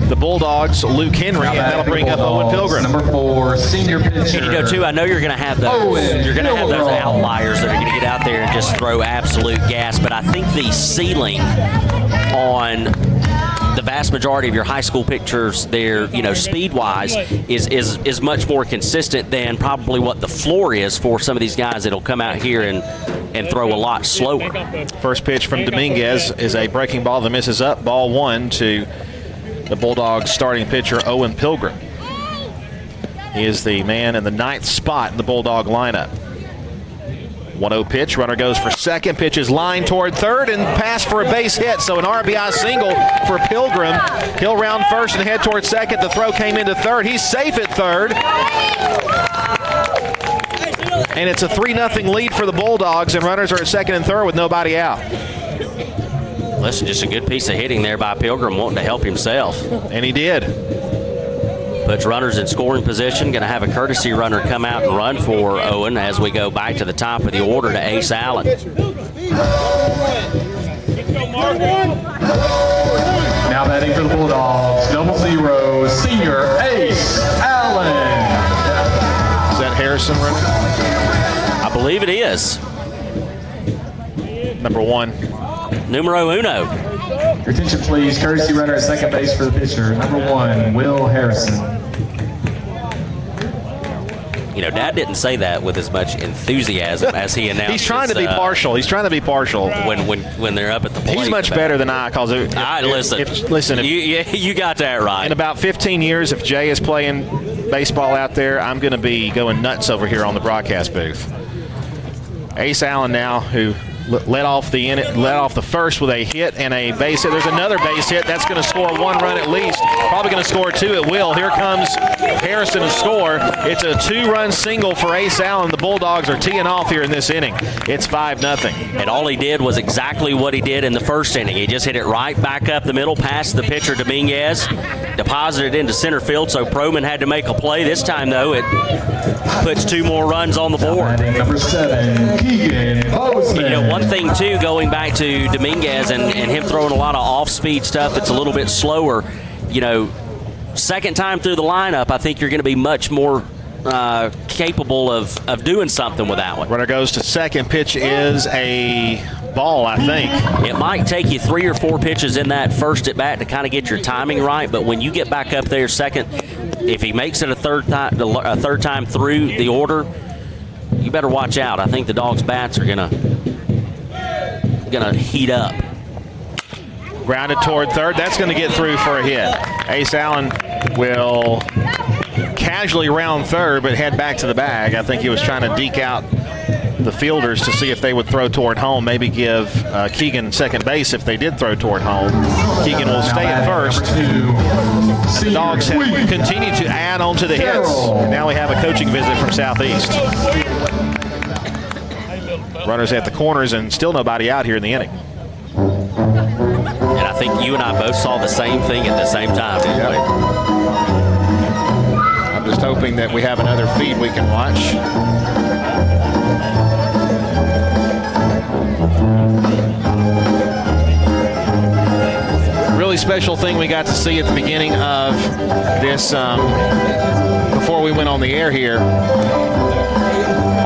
the Bulldogs, Luke Henry, and that'll bring up Owen Pilgrim. Number 4, senior pitcher. Too, I know you're going to have those. You're going to have those outliers that are going to get out there and just throw absolute gas. But I think the ceiling on the vast majority of your high school pitchers there, speed-wise, is much more consistent than probably what the floor is for some of these guys that'll come out here and throw a lot slower. First pitch from Dominguez is a breaking ball that misses up. Ball one to the Bulldogs starting pitcher, Owen Pilgrim. He is the man in the 9th spot in the Bulldog lineup. 1-0 pitch. Runner goes for second. Pitch is lined toward third and pass for a base hit. So an RBI single for Pilgrim. He'll round first and head toward second. The throw came into third. He's safe at third. And it's a 3-0 lead for the Bulldogs, and runners are at second and third with nobody out. Listen, just a good piece of hitting there by Pilgrim, wanting to help himself. And he did. Puts runners in scoring position. Going to have a courtesy runner come out and run for Owen as we go back to the top of the order to Ace Allen. Now batting for the Bulldogs, 0, senior Ace Allen. Is that Harrison running? I believe it is. Number 1. Numero uno. Your attention, please. Courtesy runner at second base for the pitcher, number 1, Will Harrison. Dad didn't say that with as much enthusiasm as he announced. He's trying to be partial. When they're up at the plate. He's much better than I. Cause listen. You got that right. In about 15 years, if Jay is playing baseball out there, I'm going to be going nuts over here on the broadcast booth. Ace Allen now, who led off the first with a hit and a base hit. There's another base hit. That's going to score 1 run at least. Probably going to score 2. It will. Here comes Harrison to score. It's a 2-run single for Ace Allen. The Bulldogs are teeing off here in this inning. It's 5-0. And all he did was exactly what he did in the first inning. He just hit it right back up the middle past the pitcher Dominguez, deposited into center field, so Proman had to make a play. This time, though, it puts 2 more runs on the board. Number 7, Keegan Bozeman. One thing, too, going back to Dominguez and him throwing a lot of off-speed stuff that's a little bit slower, second time through the lineup, I think you're going to be much more capable of doing something with that one. Runner goes to second. Pitch is a ball, I think. It might take you 3 or 4 pitches in that first at bat to kind of get your timing right, but when you get back up there second, if he makes it a third time through the order, you better watch out. I think the Dogs' bats are gonna heat up. Grounded toward third. That's going to get through for a hit. Ace Allen will casually round third, but head back to the bag. I think he was trying to deke out the fielders to see if they would throw toward home, maybe give Keegan second base if they did throw toward home. Keegan will stay at first. And the Dogs have continued to add on to the hits. And now we have a coaching visit from Southeast. Runners at the corners and still nobody out here in the inning. And I think you and I both saw the same thing at the same time, didn't we? I'm just hoping that we have another feed we can watch. Really special thing we got to see at the beginning of this, before we went on the air here.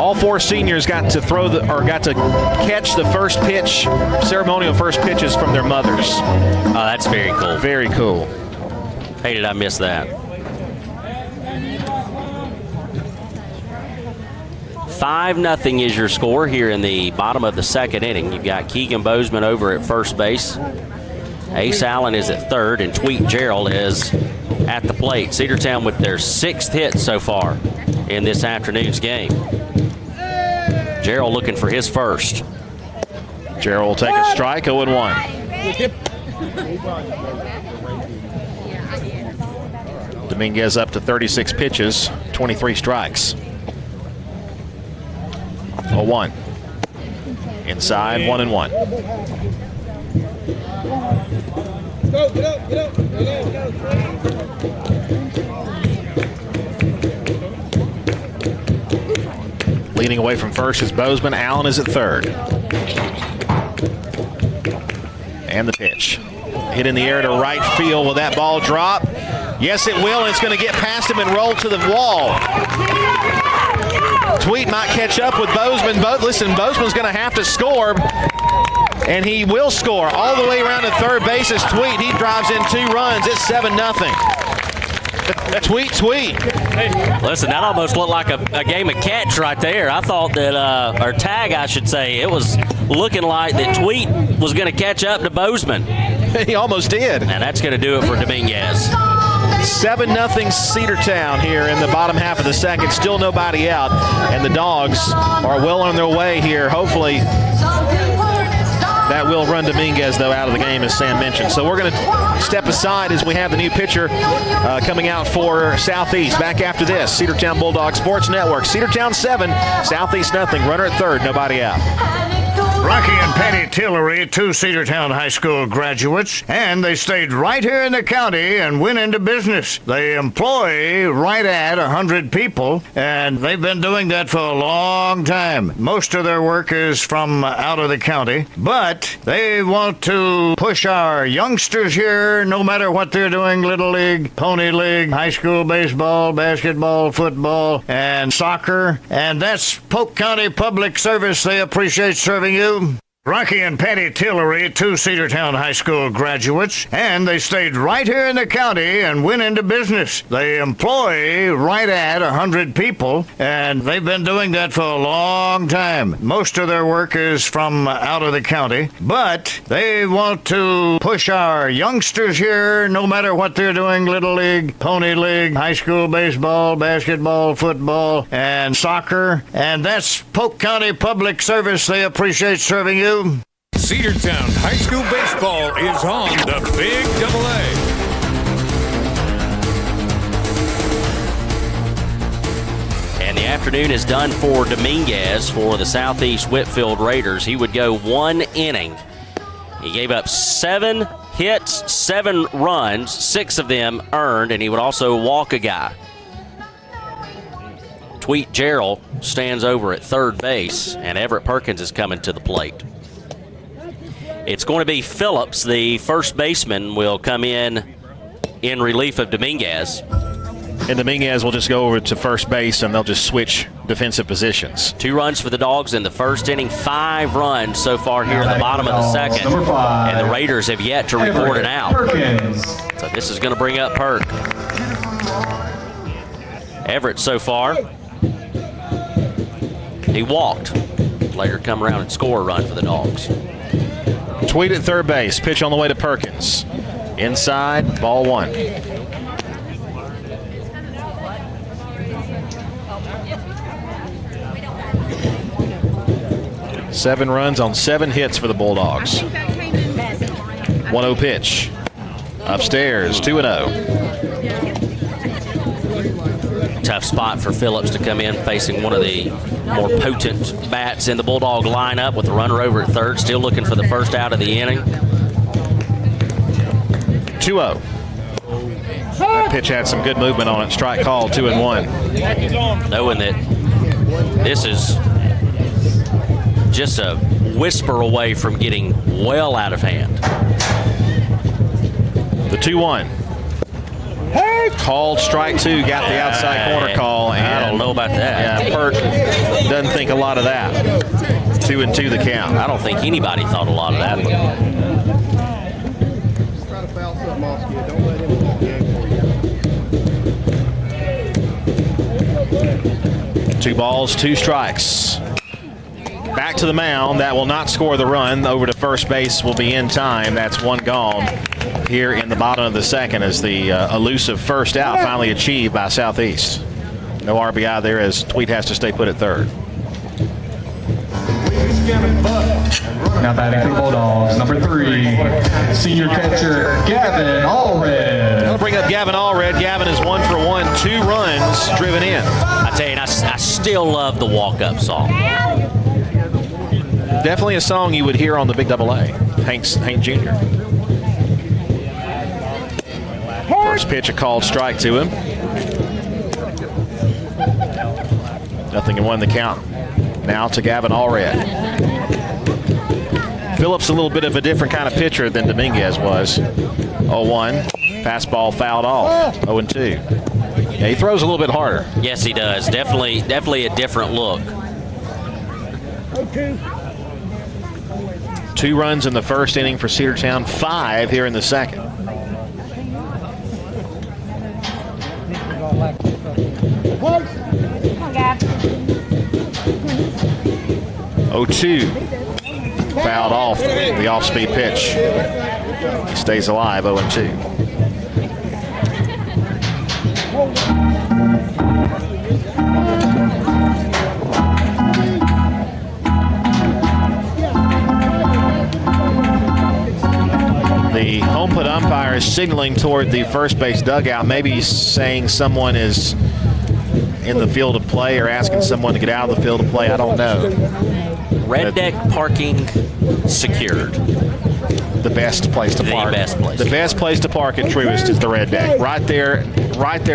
All four seniors got to catch the first pitch, ceremonial first pitches from their mothers. Oh, that's very cool. Very cool. Hey, did I miss that? 5-0 is your score here in the bottom of the second inning. You've got Keegan Bozeman over at first base. Ace Allen is at third, and Tweet Gerald is at the plate. Cedartown with their 6th hit so far in this afternoon's game. Gerald looking for his first. Gerald will take a strike, 0-1. Dominguez up to 36 pitches, 23 strikes. 0-1. Inside, 1-1. Get up. Leading away from first is Bozeman. Allen is at third. And the pitch. Hit in the air to right field. Will that ball drop? Yes, it will, and it's going to get past him and roll to the wall. Tweet might catch up with Bozeman. Listen, Bozeman's going to have to score, and he will score all the way around to third base as Tweet. He drives in 2 runs. It's 7-0. Tweet. Listen, that almost looked like a game of catch right there. I thought that, or tag, I should say, it was looking like that Tweet was going to catch up to Bozeman. He almost did. And that's going to do it for Dominguez. 7-0 Cedartown here in the bottom half of the second. Still nobody out. And the Dogs are well on their way here. Hopefully that will run Dominguez, though, out of the game, as Sam mentioned. So we're going to step aside as we have the new pitcher coming out for Southeast. Back after this, Cedartown Bulldogs Sports Network. Cedartown 7, Southeast nothing. Runner at third, nobody out. Rocky and Patty Tillery, 2 Cedartown High School graduates, and they stayed right here in the county and went into business. They employ right at 100 people, and they've been doing that for a long time. Most of their work is from out of the county, but they want to push our youngsters here, no matter what they're doing, Little League, Pony League, high school baseball, basketball, football, and soccer, and that's Polk County Public Service. They appreciate serving you. Rocky and Patty Tillery, 2 Cedartown High School graduates, and they stayed right here in the county and went into business. They employ right at 100 people, and they've been doing that for a long time. Most of their work is from out of the county, but they want to push our youngsters here, no matter what they're doing, Little League, Pony League, high school baseball, basketball, football, and soccer, and that's Polk County Public Service. They appreciate serving you. Cedartown High School Baseball is on the Big AA. And the afternoon is done for Dominguez for the Southeast Whitfield Raiders. He would go 1 inning. He gave up 7 hits, 7 runs, 6 of them earned, and he would also walk a guy. Tweet Gerald stands over at third base, and Everett Perkins is coming to the plate. It's going to be Phillips, the first baseman, will come in relief of Dominguez. And Dominguez will just go over to first base, and they'll just switch defensive positions. 2 runs for the Dogs in the first inning, 5 runs so far here in the bottom of the second. And the Raiders have yet to record an out. So this is going to bring up Perk. Everett so far, he walked. Later come around and score a run for the Dogs. Tweed at third base. Pitch on the way to Perkins. Inside, ball one. Seven runs on 7 hits for the Bulldogs. 1-0 pitch. Upstairs, 2-0. Tough spot for Phillips to come in facing one of the more potent bats in the Bulldog lineup with the runner over at third, still looking for the first out of the inning. 2-0. That pitch had some good movement on it. Strike call, 2-1. Knowing that this is just a whisper away from getting well out of hand. The 2-1. Called strike 2, got the outside corner call. And I don't know about that. Yeah, Perk doesn't think a lot of that. 2-2 the count. I don't think anybody thought a lot of that. Two balls, 2 strikes. Back to the mound. That will not score the run. Over to first base will be in time. That's one gone here in the bottom of the second as the elusive first out finally achieved by Southeast. No RBI there as Tweed has to stay put at third. Now batting for the Bulldogs, number 3, senior catcher Gavin Allred. That'll bring up Gavin Allred. Gavin is 1 for 1, 2 runs driven in. I tell you, I still love the walk-up song. Definitely a song you would hear on the Big AA. Hank Jr. First pitch, a called strike to him. 0-1 the count. Now to Gavin Allred. Phillips a little bit of a different kind of pitcher than Dominguez was. 0-1. Fastball fouled off. 0-2. Yeah, he throws a little bit harder. Yes, he does. Definitely a different look. 2 runs in the first inning for Cedartown, 5 here in the second. Come on, Gab. 0-2. Fouled off the off-speed pitch. He stays alive, 0-2. The home plate umpire is signaling toward the first base dugout, maybe saying someone is in the field of play or asking someone to get out of the field of play. I don't know. Red deck parking secured. The best place to park. The best place. The best place to park at Truist is the red deck. Right there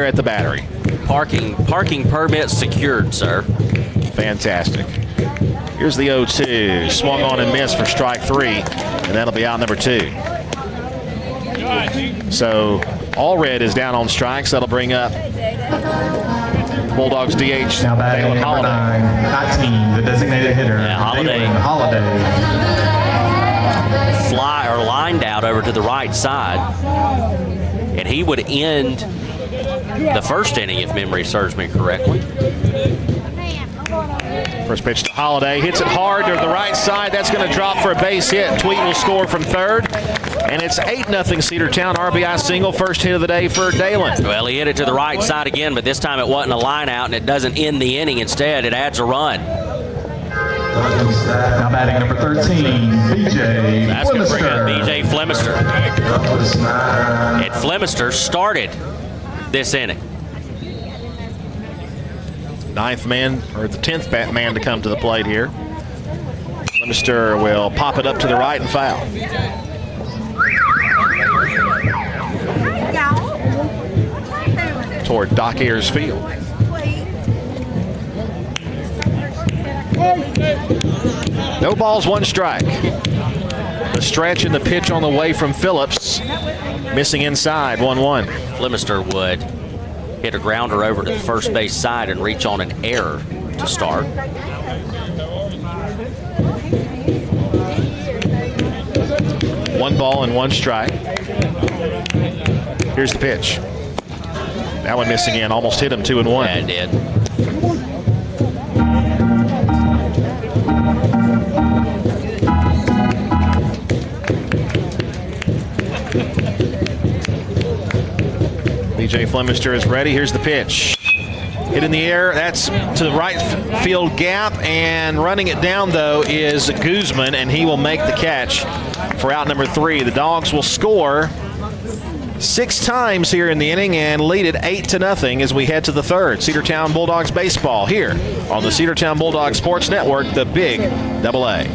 at the battery. Parking permit secured, sir. Fantastic. Here's the 0-2. Swung on and missed for strike 3, and that'll be out number 2. So Allred is down on strikes. That'll bring up Bulldogs DH. Now batting number 9, the designated hitter. Yeah, Holiday lined out over to the right side, and he would end the first inning if memory serves me correctly. First pitch to Holiday, hits it hard to the right side. That's going to drop for a base hit. Tweed will score from third, and it's 8-0 Cedartown. RBI single, first hit of the day for Dalen. Well, he hit it to the right side again, but this time it wasn't a line out, and it doesn't end the inning. Instead, it adds a run. Now batting number 13, BJ That's going to bring up BJ Flemister. And Flemister started this inning. 9th man, or the 10th man to come to the plate here. Flemister will pop it up to the right and foul. Toward Doc Ayers Field. No balls, 1 strike. The stretch and the pitch on the way from Phillips. Missing inside, 1-1. Flemister would hit a grounder over to the first base side and reach on an error to start. One ball and 1 strike. Here's the pitch. That one missing in, almost hit him 2-1. Yeah, it did. A.J. Flemister is ready. Here's the pitch. Hit in the air. That's to the right field gap. And running it down, though, is Guzman, and he will make the catch for out number 3. The Dogs will score 6 times here in the inning and lead it 8-0 as we head to the 3rd. Cedartown Bulldogs baseball here on the Cedartown Bulldogs Sports Network, the Big AA.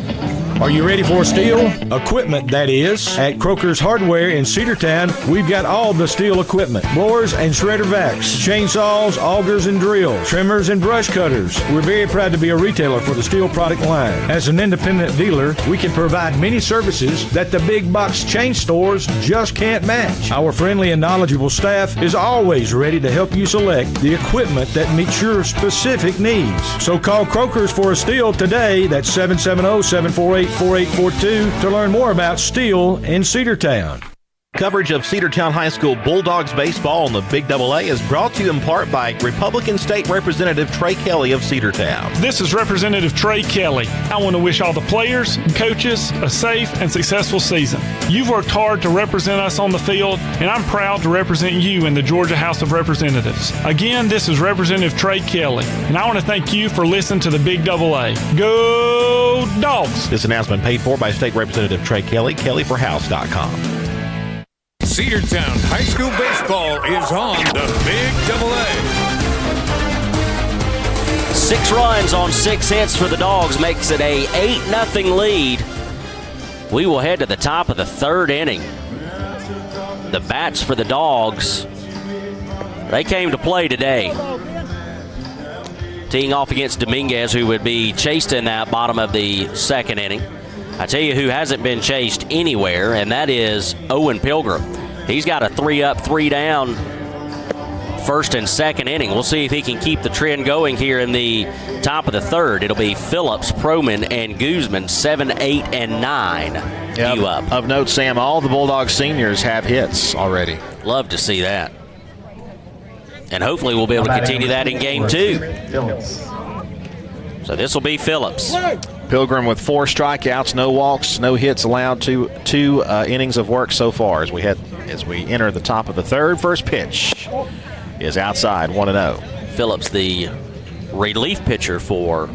Are you ready for steel? Equipment, that is. At Croker's Hardware in Cedartown, we've got all the steel equipment. Blowers and shredder vacs, chainsaws, augers and drills, trimmers and brush cutters. We're very proud to be a retailer for the steel product line. As an independent dealer, we can provide many services that the big box chain stores just can't match. Our friendly and knowledgeable staff is always ready to help you select the equipment that meets your specific needs. So call Croker's for a steel today. That's 770-748-4842 to learn more about steel in Cedartown. Coverage of Cedartown High School Bulldogs baseball on the Big AA is brought to you in part by Republican State Representative Trey Kelly of Cedartown. This is Representative Trey Kelly. I want to wish all the players and coaches a safe and successful season. You've worked hard to represent us on the field, and I'm proud to represent you in the Georgia House of Representatives. Again, this is Representative Trey Kelly, and I want to thank you for listening to the Big AA. Go Dogs! This announcement paid for by State Representative Trey Kelly, kellyforhouse.com. Cedartown High School baseball is on the Big AA. 6 runs on 6 hits for the Dogs makes it a 8-0 lead. We will head to the top of the 3rd inning. The bats for the Dogs, they came to play today. Teeing off against Dominguez, who would be chased in that bottom of the 2nd inning. I tell you who hasn't been chased anywhere, and that is Owen Pilgrim. He's got a 3-up, 3-down 1st and 2nd inning. We'll see if he can keep the trend going here in the top of the 3rd. It'll be Phillips, Proman, and Guzman, 7, 8, and 9 due up. Of note, Sam, all the Bulldog seniors have hits already. Love to see that. And hopefully we'll be able to continue that in game 2. So this will be Phillips. Pilgrim with 4 strikeouts, no walks, no hits allowed. Two innings of work so far as we enter the top of the 3rd. First pitch is outside, 1-0. Phillips, the relief pitcher for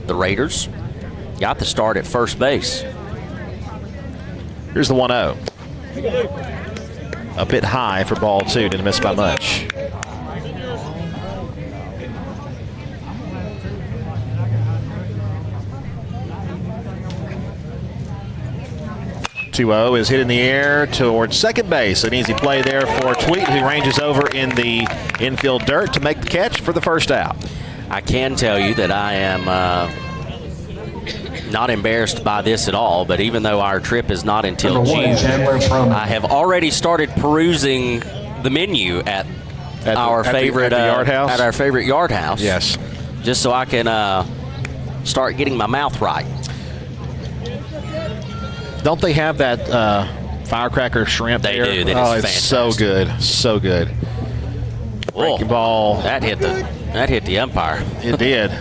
the Raiders, got the start at first base. Here's the 1-0. A bit high for ball 2, didn't miss by much. 2-0 is hit in the air towards second base. An easy play there for Tweet, who ranges over in the infield dirt to make the catch for the first out. I can tell you that I am not embarrassed by this at all, but even though our trip is not until June, I have already started perusing the menu at our favorite yard house. At our favorite yard house. Yes. Just so I can start getting my mouth right. Don't they have that firecracker shrimp they there? They do. That oh, is it's fantastic. so good. So good. Breaking ball. That hit the umpire. It did.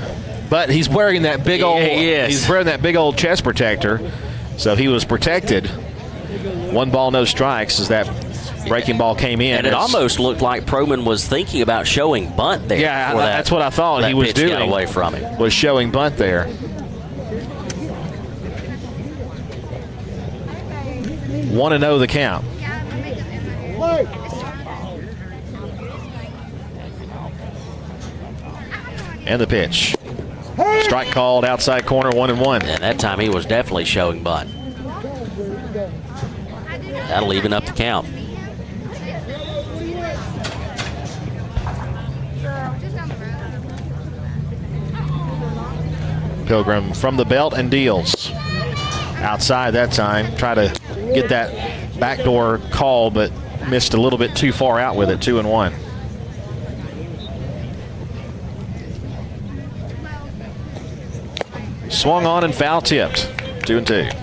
But he's wearing that big old He's wearing that big old chest protector. So he was protected. 1 ball, no strikes as that breaking ball came in. And it almost looked like Proman was thinking about showing bunt there. Yeah, that's what I thought he was doing. Got away from him. Was showing bunt there. 1-0 the count. And the pitch. Strike called outside corner, 1-1. And that time he was definitely showing bunt. That'll even up the count. Pilgrim from the belt and deals. Outside that time. Try to get that backdoor call, but missed a little bit too far out with it, 2-1. Swung on and foul tipped, 2-2.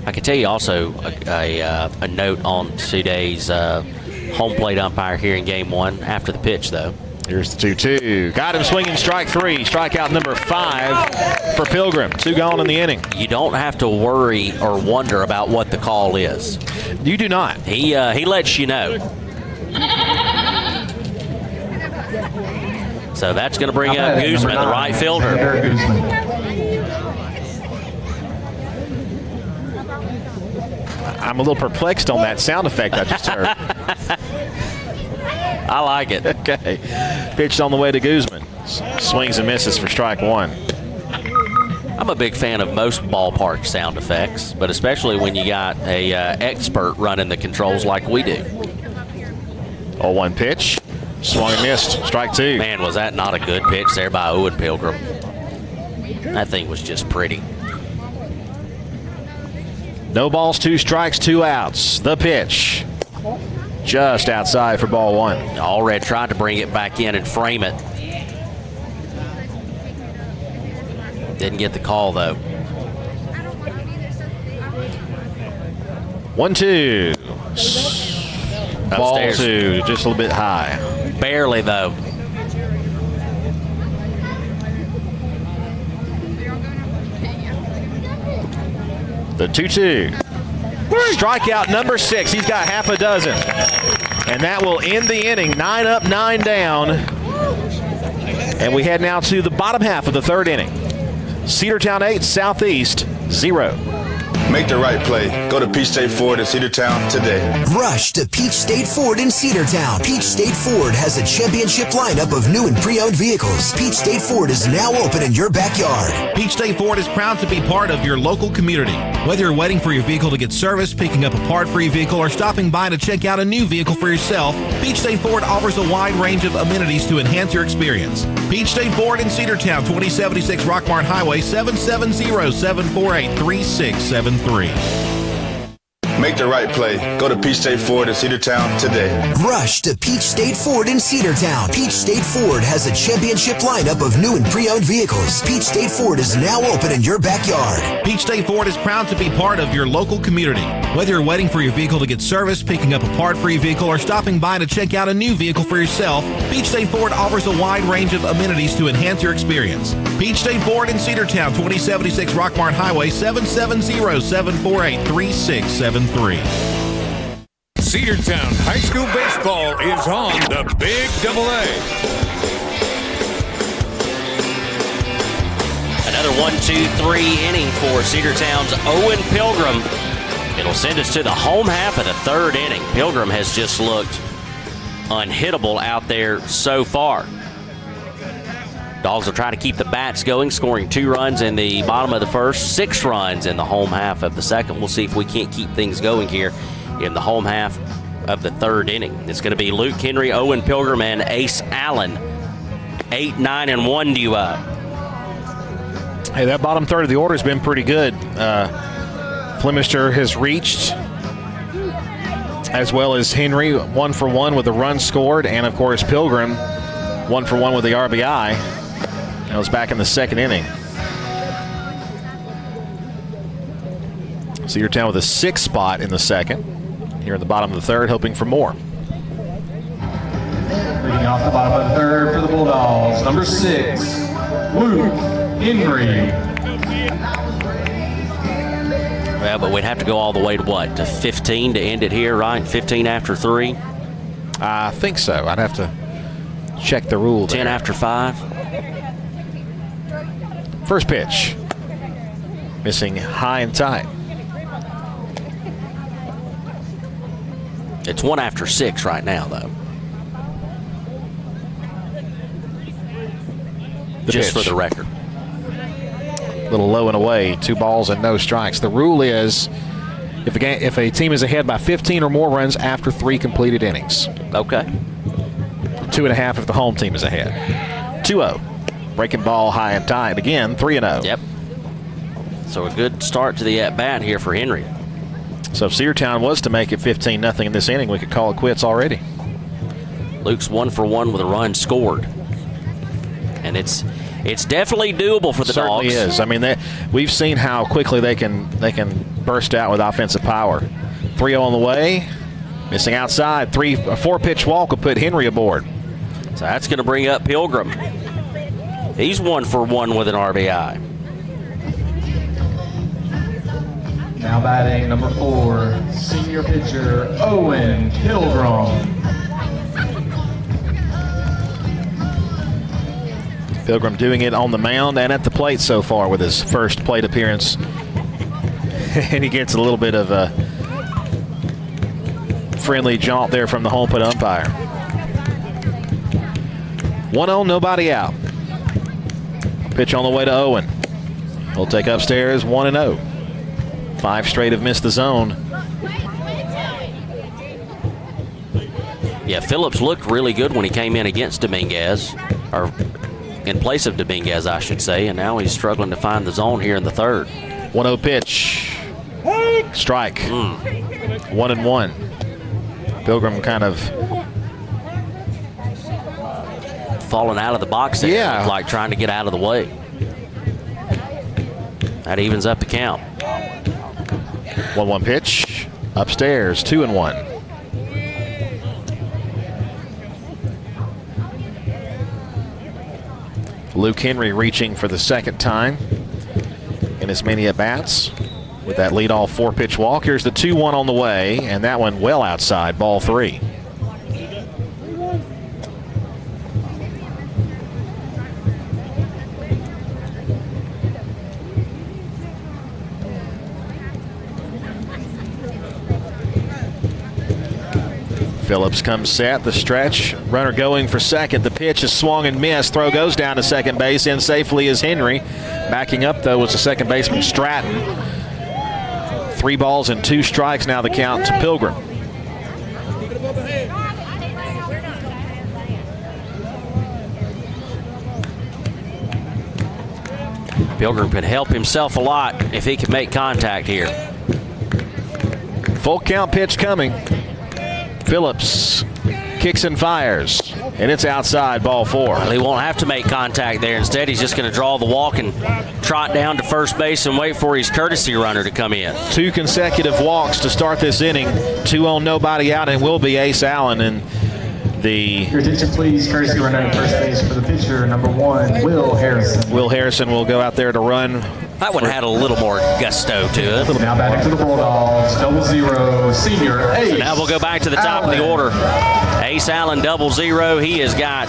I can tell you also a note on today's home plate umpire here in game 1 after the pitch, though. Here's the 2-2. Got him swinging strike 3. Strikeout number 5 for Pilgrim. 2 gone in the inning. You don't have to worry or wonder about what the call is. You do not. He lets you know. So that's going to bring up Guzman, the right fielder. I'm a little perplexed on that sound effect I just heard. I like it. Okay. Pitched on the way to Guzman. Swings and misses for strike 1. I'm a big fan of most ballpark sound effects, but especially when you got a expert running the controls like we do. 0-1 pitch. Swung and missed. Strike 2. Man, was that not a good pitch there by Owen Pilgrim. That thing was just pretty. No balls, 2 strikes, 2 outs. The pitch. Just outside for ball 1. Allred tried to bring it back in and frame it. Didn't get the call, though. 1-2. Ball Upstairs. 2, just a little bit high. Barely, though. The 2-2. Strikeout number 6. He's got half a dozen. And that will end the inning. 9 up, 9 down. And we head now to the bottom half of the 3rd inning. Cedartown 8, Southeast 0. Make the right play. Go to Peach State Ford in Cedartown today. Rush to Peach State Ford in Cedartown. Peach State Ford has a championship lineup of new and pre-owned vehicles. Peach State Ford is now open in your backyard. Peach State Ford is proud to be part of your local community. Whether you're waiting for your vehicle to get serviced, picking up a part for your vehicle, or stopping by to check out a new vehicle for yourself, Peach State Ford offers a wide range of amenities to enhance your experience. Peach State Ford in Cedartown, 2076 Rockmart Highway, 770-748-3673. Make the right play. Go to Peach State Ford in Cedartown today. Rush to Peach State Ford in Cedartown. Peach State Ford has a championship lineup of new and pre-owned vehicles. Peach State Ford is now open in your backyard. Peach State Ford is proud to be part of your local community. Whether you're waiting for your vehicle to get serviced, picking up a part for your vehicle, or stopping by to check out a new vehicle for yourself, Peach State Ford offers a wide range of amenities to enhance your experience. Peach State Ford in Cedartown, 2076 Rockmart Highway, 770-748-3673. Cedartown High School Baseball is on the Big AA. Another 1-2-3 inning for Cedartown's Owen Pilgrim. It'll send us to the home half of the 3rd inning. Pilgrim has just looked unhittable out there so far. Dogs will try to keep the bats going, scoring 2 runs in the bottom of the 1st, 6 runs in the home half of the 2nd. We'll see if we can't keep things going here in the home half of the 3rd inning. It's going to be Luke Henry, Owen Pilgrim, and Ace Allen. 8, 9, and 1 due up. Hey, that bottom third of the order has been pretty good. Flemister has reached, as well as Henry, 1 for 1 with a run scored, and of course Pilgrim, 1 for 1 with the RBI. That was back in the 2nd inning. Cedartown with a 6th spot in the 2nd. Here in the bottom of the 3rd, hoping for more. Leading off the bottom of the 3rd for the Bulldogs, number 6, Luke Henry. Well, but we'd have to go all the way to what? To 15 to end it here, right? 15 after 3? I think so. I'd have to check the rule 10 there. after 5? First pitch. Missing high and tight. It's 1 after 6 right now, though. Just for the record. A little low and away, 2 balls and no strikes. The rule is if a team is ahead by 15 or more runs after 3 completed innings. Okay. 2.5 if the home team is ahead. 2-0. Breaking ball high and tight. Again, 3-0. Yep. So a good start to the at-bat here for Henry. So if Cedartown was to make it 15-0 in this inning, we could call it quits already. Luke's 1 for 1 with a run scored. And it's definitely doable for the Dogs. It certainly is. I mean, we've seen how quickly they can burst out with offensive power. 3-0 on the way. Missing outside. 4-pitch walk will put Henry aboard. So that's going to bring up Pilgrim. He's 1 for 1 with an RBI. Now batting number 4, senior pitcher Owen Pilgrim. Pilgrim doing it on the mound and at the plate so far with his first plate appearance. And he gets a little bit of a friendly jaunt there from the home plate umpire. 1-0, nobody out. Pitch on the way to Owen. He'll take upstairs 1-0. 5 straight have missed the zone. Yeah, Phillips looked really good when he came in against Dominguez, or in place of Dominguez, I should say, and now he's struggling to find the zone here in the third. 1-0 pitch. Strike. 1-1. Pilgrim kind of falling out of the box there. Yeah. Like trying to get out of the way. That evens up the count. 1-1 pitch. Upstairs, 2-1. Luke Henry reaching for the second time in as many at-bats with that leadoff 4-pitch walk. Here's the 2-1 on the way, and that one well outside, ball 3. Phillips comes set, the stretch, runner going for second. The pitch is swung and missed. Throw goes down to second base. In safely is Henry. Backing up, though, was the second baseman Stratton. 3 balls and 2 strikes now the count to Pilgrim. Pilgrim could help himself a lot if he could make contact here. Full count pitch coming. Phillips kicks and fires, and it's outside, ball 4. Well, he won't have to make contact there. Instead, he's just going to draw the walk and trot down to first base and wait for his courtesy runner to come in. 2 consecutive walks to start this inning. 2 on, nobody out, and will be Ace Allen. And your attention, please. Courtesy runner at first base for the pitcher, number 1, Will Harrison. Will Harrison will go out there to run. That one had a little more gusto to it. Now batting for the Bulldogs, 0-0, senior Ace. So now we'll go back to the top of the order. Ace Allen, 0-0. He has got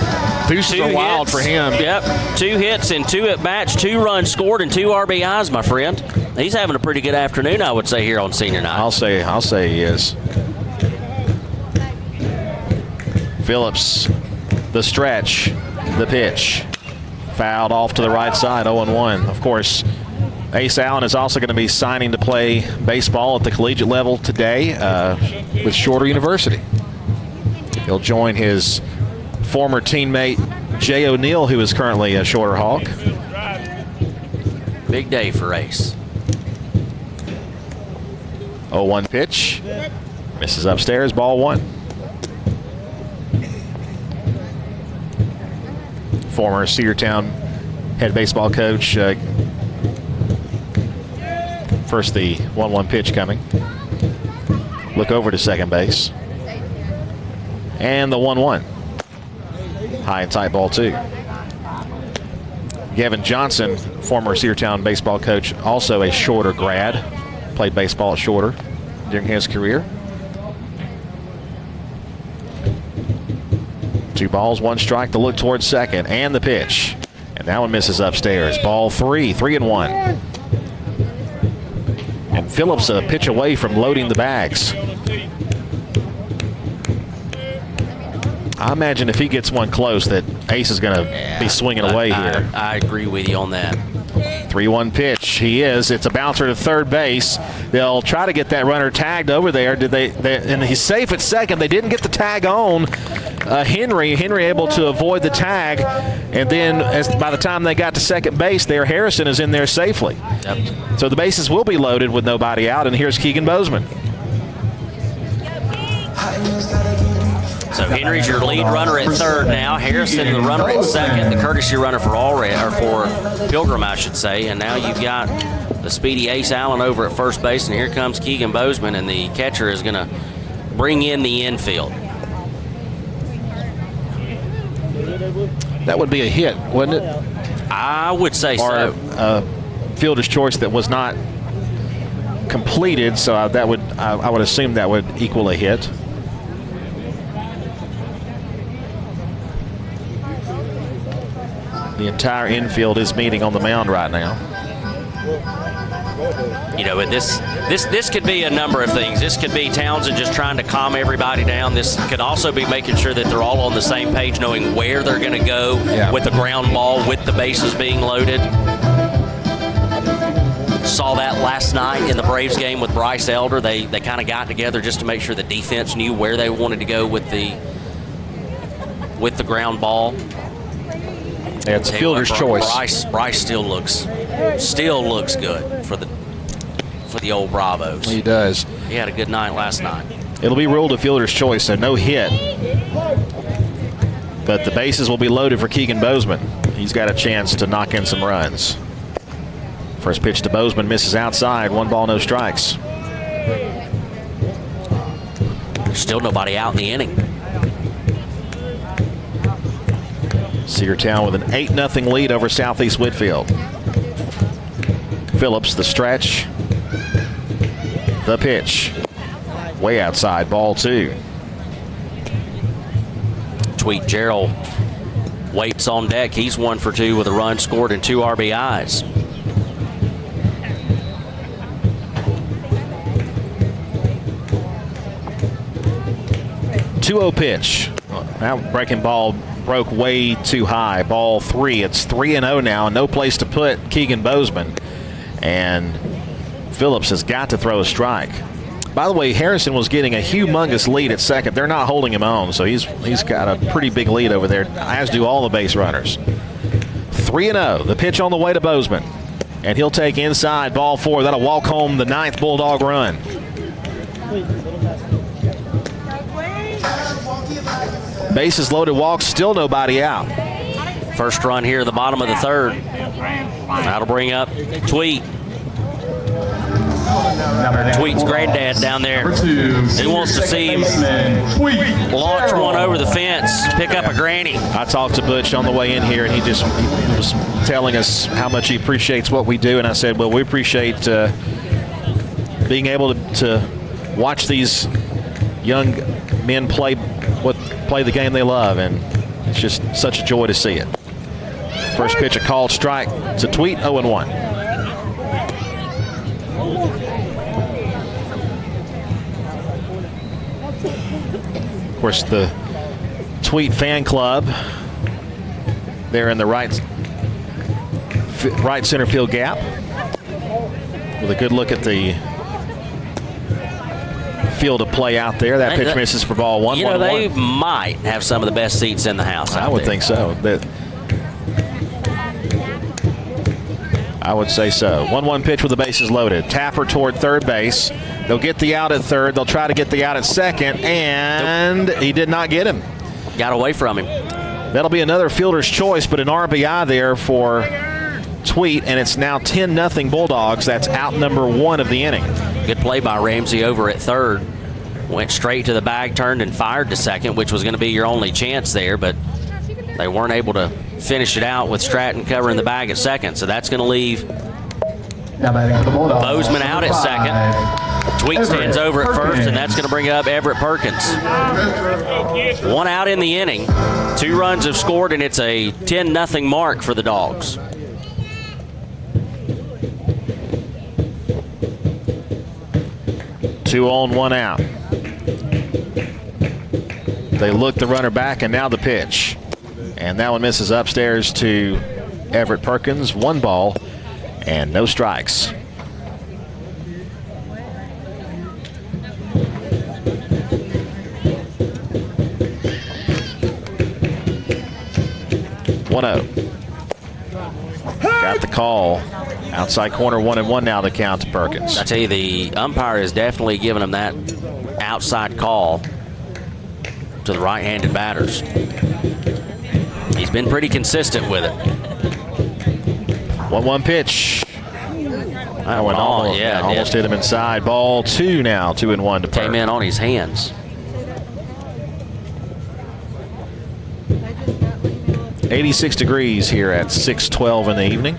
Deuces 2 are wild hits. for him. Yep, 2 hits and 2 at-bats, 2 runs scored, and 2 RBIs, my friend. He's having a pretty good afternoon, I would say, here on senior night. I'll say he is. Phillips, the stretch, the pitch. Fouled off to the right side, 0-1. Of course, Ace Allen is also going to be signing to play baseball at the collegiate level today with Shorter University. He'll join his former teammate Jay O'Neill, who is currently a Shorter Hawk. Big day for Ace. 0-1 pitch. Misses upstairs, ball 1. Former Cedartown head baseball coach. First the 1-1 pitch coming. Look over to second base. And the 1-1. High and tight, ball 2. Gavin Johnson, former Cedartown baseball coach, also a Shorter grad. Played baseball at Shorter during his career. 2 balls, 1 strike to look towards second, and the pitch. And that one misses upstairs. Ball 3, 3-1. And Phillips a pitch away from loading the bags. I imagine if he gets one close that Ace is going to be swinging away here. I agree with you on that. 3-1 pitch. He is. It's a bouncer to third base. They'll try to get that runner tagged over there. And he's safe at second. They didn't get the tag on Henry. Henry able to avoid the tag. And then by the time they got to second base there, Harrison is in there safely. Yep. So the bases will be loaded with nobody out. And here's Keegan Bozeman. So Henry's your lead runner at third now. Harrison, the runner at second, the courtesy runner for Pilgrim, I should say. And now you've got the speedy Ace Allen over at first base, and here comes Keegan Bozeman, and the catcher is going to bring in the infield. That would be a hit, wouldn't it? I would say or so. Fielder's choice that was not completed, so I would assume that would equal a hit. The entire infield is meeting on the mound right now. You know, and this could be a number of things. This could be Townsend just trying to calm everybody down. This could also be making sure that they're all on the same page, knowing where they're going to go with the ground ball, with the bases being loaded. Saw that last night in the Braves game with Bryce Elder. They kind of got together just to make sure the defense knew where they wanted to go with the ground ball. Yeah, it's a fielder's choice. Bryce still looks good for the old Bravos. He does. He had a good night last night. It'll be ruled a fielder's choice, so no hit. But the bases will be loaded for Keegan Bozeman. He's got a chance to knock in some runs. First pitch to Bozeman misses outside. 1 ball, no strikes. There's still nobody out in the inning. Cedartown with an 8-0 lead over Southeast Whitfield. Phillips, the stretch. The pitch. Way outside, ball 2. Tweet Gerald waits on deck. He's 1 for 2 with a run scored and 2 RBIs. 2-0 pitch. That breaking ball broke way too high. Ball 3. It's 3-0 now. No place to put Keegan Bozeman. And Phillips has got to throw a strike. By the way, Harrison was getting a humongous lead at second. They're not holding him on, so he's got a pretty big lead over there, as do all the base runners. 3-0. The pitch on the way to Bozeman. And he'll take inside, ball 4. That'll walk home the 9th Bulldog run. Bases loaded, walks, still nobody out. First run here at the bottom of the 3rd. That'll bring up Tweet. Tweet's granddad down there. He wants to see him launch one over the fence, pick up a granny. I talked to Butch on the way in here, and he was telling us how much he appreciates what we do. And I said, well, we appreciate being able to watch these young men play the game they love, and it's just such a joy to see it. First pitch, a called strike to Tweet, 0-1. Of course, the Tweet fan club, they're in the right center field gap with a good look at the field of play out there. That pitch misses for ball 1. You know, they might have some of the best seats in the house. I would think so. I would say so. 1-1 pitch with the bases loaded. Tapper toward third base. They'll get the out at third. They'll try to get the out at second, and he did not get him. Got away from him. That'll be another fielder's choice, but an RBI there for Tweet, and it's now 10-0 Bulldogs. That's out number 1 of the inning. Good play by Ramsey over at third. Went straight to the bag, turned and fired to second, which was going to be your only chance there, but they weren't able to finish it out with Stratton covering the bag at second. So that's going to leave Bozeman out at second. Tweet stands over at first, and that's going to bring up Everett Perkins. 1 out in the inning. 2 runs have scored, and it's a 10-0 mark for the Dogs. Two on, 1 out. They look the runner back, and now the pitch. And that one misses upstairs to Everett Perkins. 1 ball and no strikes. Got the call. Outside corner, 1-1 now, the count to Perkins. I tell you, the umpire is definitely giving him that outside call to the right-handed batters. He's been pretty consistent with it. 1-1 pitch. That one almost hit him inside. Ball 2 now, 2-1 to Perkins. Came in on his hands. 86 degrees here at 6:12 in the evening.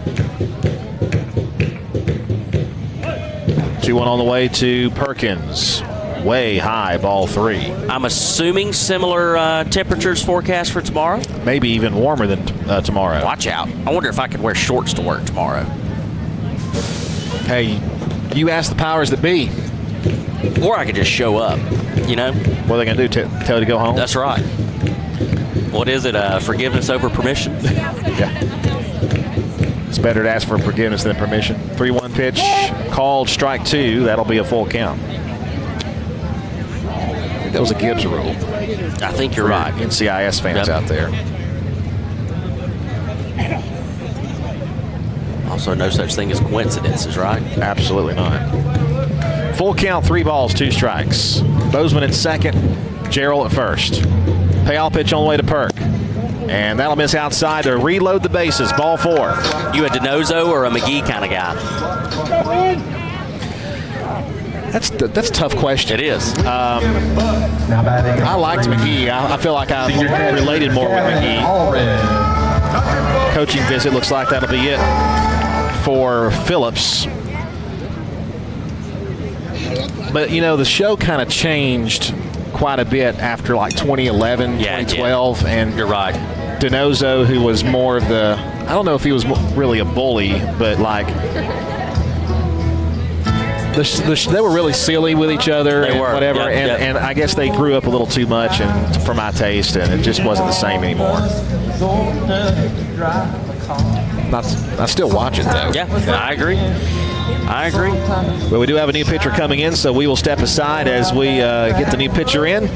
2-1 on the way to Perkins. Way high, ball 3. I'm assuming similar temperatures forecast for tomorrow? Maybe even warmer than tomorrow. Watch out. I wonder if I could wear shorts to work tomorrow. Hey, you ask the powers that be. Or I could just show up, you know? What are they going to do, tell you to go home? That's right. What is it, forgiveness over permission? Yeah. It's better to ask for forgiveness than permission. 3-1 pitch, called strike 2. That'll be a full count. That was a Gibbs rule. I think you're right. NCIS fans out there. Also, no such thing as coincidences, right? Absolutely not. Full count, 3 balls, 2 strikes. Bozeman at second, Gerald at first. Payoff pitch on the way to Perk. And that'll miss outside to reload the bases. Ball 4. You a DiNozzo or a McGee kind of guy? That's a tough question. It is. I liked McGee. I feel like I related more with McGee. Coaching visit looks like that'll be it for Phillips. But, you know, the show kind of changed quite a bit after like 2011, 2012. And you're right. DiNozzo, who was more of the, I don't know if he was really a bully, but like, they were really silly with each other and whatever. And I guess they grew up a little too much and for my taste, and it just wasn't the same anymore. I still watch it, though. Yeah, I agree. Well, we do have a new pitcher coming in, so we will step aside as we get the new pitcher in.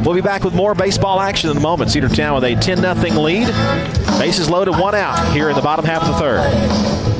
We'll be back with more baseball action in a moment. Cedartown with a 10-0 lead. Bases loaded, 1 out here in the bottom half of the third.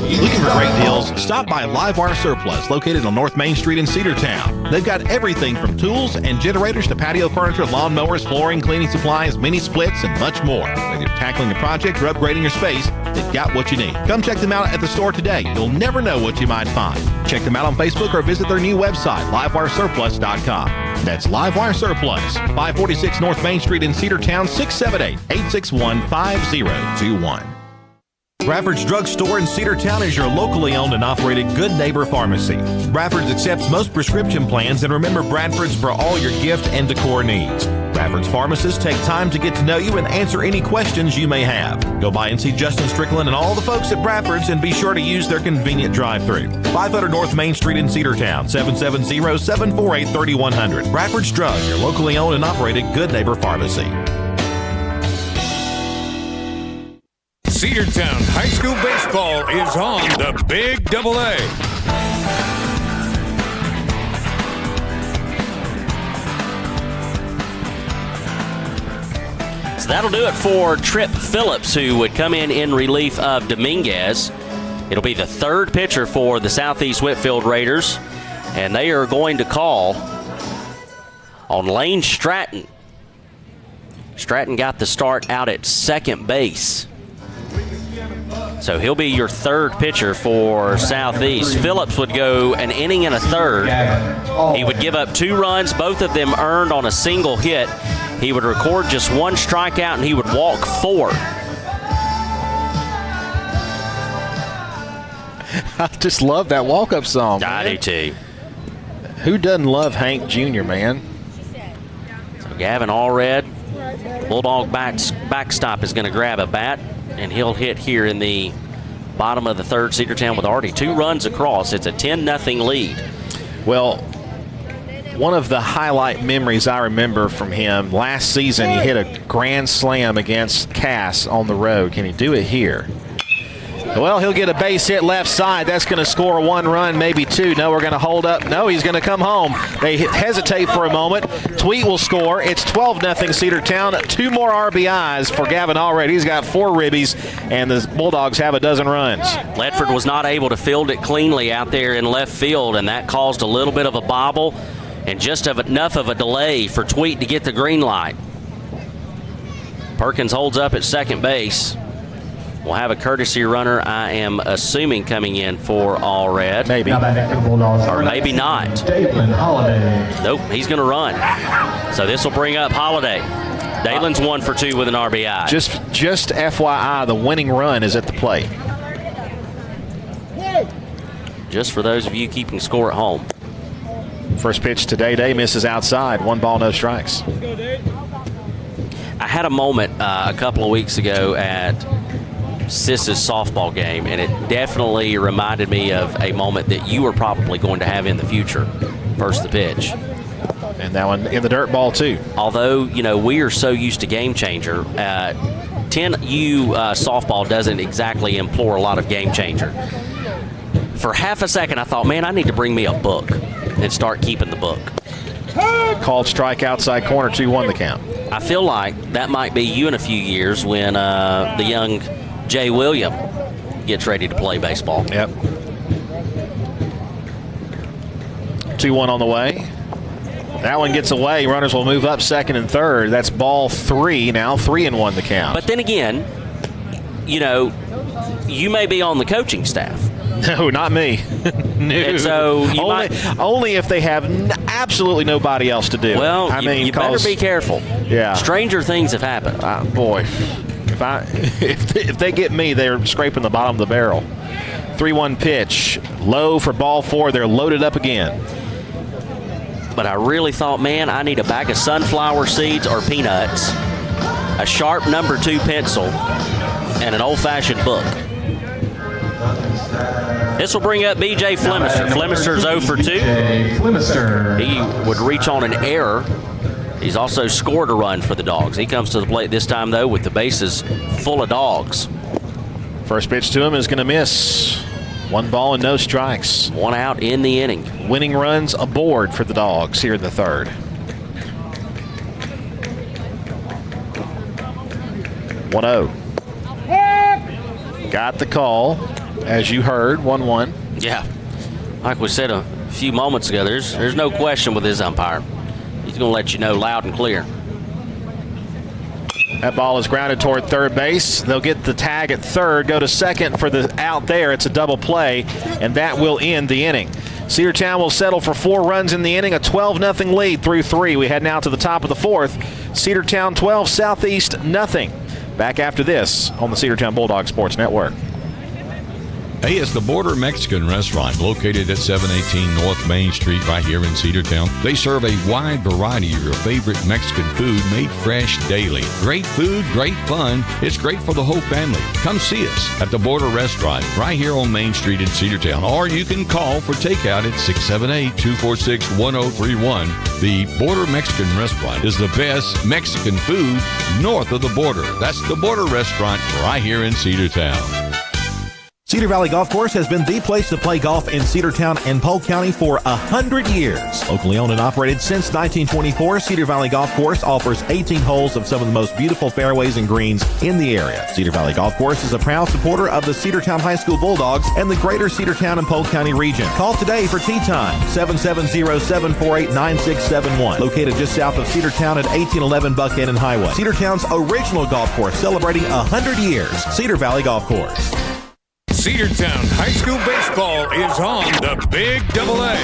Looking for great deals? Stop by Livewire Surplus, located on North Main Street in Cedartown. They've got everything from tools and generators to patio furniture, lawn mowers, flooring, cleaning supplies, mini splits, and much more. Whether you're tackling a project or upgrading your space, they've got what you need. Come check them out at the store today. You'll never know what you might find. Check them out on Facebook or visit their new website, livewiresurplus.com. That's Livewire Surplus, 546 North Main Street in Cedartown, 678-861-5021. Bradford's Drug Store in Cedartown is your locally owned and operated Good Neighbor Pharmacy. Bradford's accepts most prescription plans, and remember Bradford's for all your gift and decor needs. Bradford's pharmacists take time to get to know you and answer any questions you may have. Go by and see Justin Strickland and all the folks at Bradford's, and be sure to use their convenient drive-thru. 500 North Main Street in Cedartown, 770-748-3100. Bradford's Drug, your locally owned and operated Good Neighbor Pharmacy. Cedartown High School Baseball is on the Big AA. So that'll do it for Trip Phillips, who would come in relief of Dominguez. It'll be the third pitcher for the Southeast Whitfield Raiders, and they are going to call on Lane Stratton. Stratton got the start out at second base. So he'll be your third pitcher for Southeast. Phillips would go an inning and a third. He would give up 2 runs, both of them earned on a single hit. He would record just 1 strikeout, and he would walk 4. I just love that walk-up song. I do too. Who doesn't love Hank Jr., man? So Gavin Allred, Bulldog backstop, is going to grab a bat, and he'll hit here in the bottom of the third. Cedartown with already 2 runs across. It's a 10-0 lead. Well, one of the highlight memories I remember from him, last season he hit a grand slam against Cass on the road. Can he do it here? Well, he'll get a base hit left side. That's going to score 1 run, maybe 2. No, we're going to hold up. No, he's going to come home. They hesitate for a moment. Tweet will score. It's 12-0 Cedartown. 2 more RBIs for Gavin Allred. He's got 4 ribbies, and the Bulldogs have a dozen runs. Ledford was not able to field it cleanly out there in left field, and that caused a little bit of a bobble and just enough of a delay for Tweet to get the green light. Perkins holds up at second base. We'll have a courtesy runner, I am assuming, coming in for Allred. Maybe. Or maybe not. Nope, he's going to run. So this will bring up Holiday. Dalen's 1 for 2 with an RBI. Just FYI, the winning run is at the plate. Just for those of you keeping score at home. First pitch to Day misses outside. 1 ball, no strikes. I had a moment a couple of weeks ago at Sis's softball game, and it definitely reminded me of a moment that you are probably going to have in the future. First the pitch. And that one in the dirt ball, too. Although, we are so used to Game Changer, 10U softball doesn't exactly implore a lot of Game Changer. For half a second, I thought, man, I need to bring me a book and start keeping the book. Called strike outside corner, 2-1 the count. I feel like that might be you in a few years when the young Jay William gets ready to play baseball. Yep. 2-1 on the way. That one gets away. Runners will move up second and third. That's ball 3 now. 3-1 the count. But then again, you may be on the coaching staff. No, not me. No. And so only if they have absolutely nobody else to do. Well, you better be careful. Yeah. Stranger things have happened. Boy, if they get me, they're scraping the bottom of the barrel. 3-1 pitch, low for ball 4. They're loaded up again. But I really thought, man, I need a bag of sunflower seeds or peanuts, a sharp number 2 pencil, and an old-fashioned book. This will bring up B.J. Flemister. Flemister's 0 for 2. He would reach on an error. He's also scored a run for the Dogs. He comes to the plate this time, though, with the bases full of dogs. First pitch to him is going to miss. 1 ball and no strikes. 1 out in the inning. Winning runs aboard for the Dogs here in the third. 1-0. Got the call. As you heard, 1-1. Yeah. Like we said a few moments ago, there's no question with his umpire. He's going to let you know loud and clear. That ball is grounded toward third base. They'll get the tag at third, go to second for the out there. It's a double play, and that will end the inning. Cedartown will settle for 4 runs in the inning, a 12-0 lead through 3. We head now to the top of the 4th. Cedartown 12, Southeast nothing. Back after this on the Cedartown Bulldogs Sports Network. Hey, it's the Border Mexican Restaurant located at 718 North Main Street right here in Cedartown. They serve a wide variety of your favorite Mexican food made fresh daily. Great food, great fun. It's great for the whole family. Come see us at the Border Restaurant right here on Main Street in Cedartown. Or you can call for takeout at 678-246-1031. The Border Mexican Restaurant is the best Mexican food north of the border. That's the Border Restaurant right here in Cedartown. Cedar Valley Golf Course has been the place to play golf in Cedartown and Polk County for 100 years. Locally owned and operated since 1924, Cedar Valley Golf Course offers 18 holes of some of the most beautiful fairways and greens in the area. Cedar Valley Golf Course is a proud supporter of the Cedartown High School Bulldogs and the greater Cedartown and Polk County region. Call today for tee time, 770-748-9671. Located just south of Cedartown at 1811 Buckhannon Highway. Cedartown's original golf course celebrating 100 years. Cedar Valley Golf Course. Cedartown High School Baseball is on the Big AA.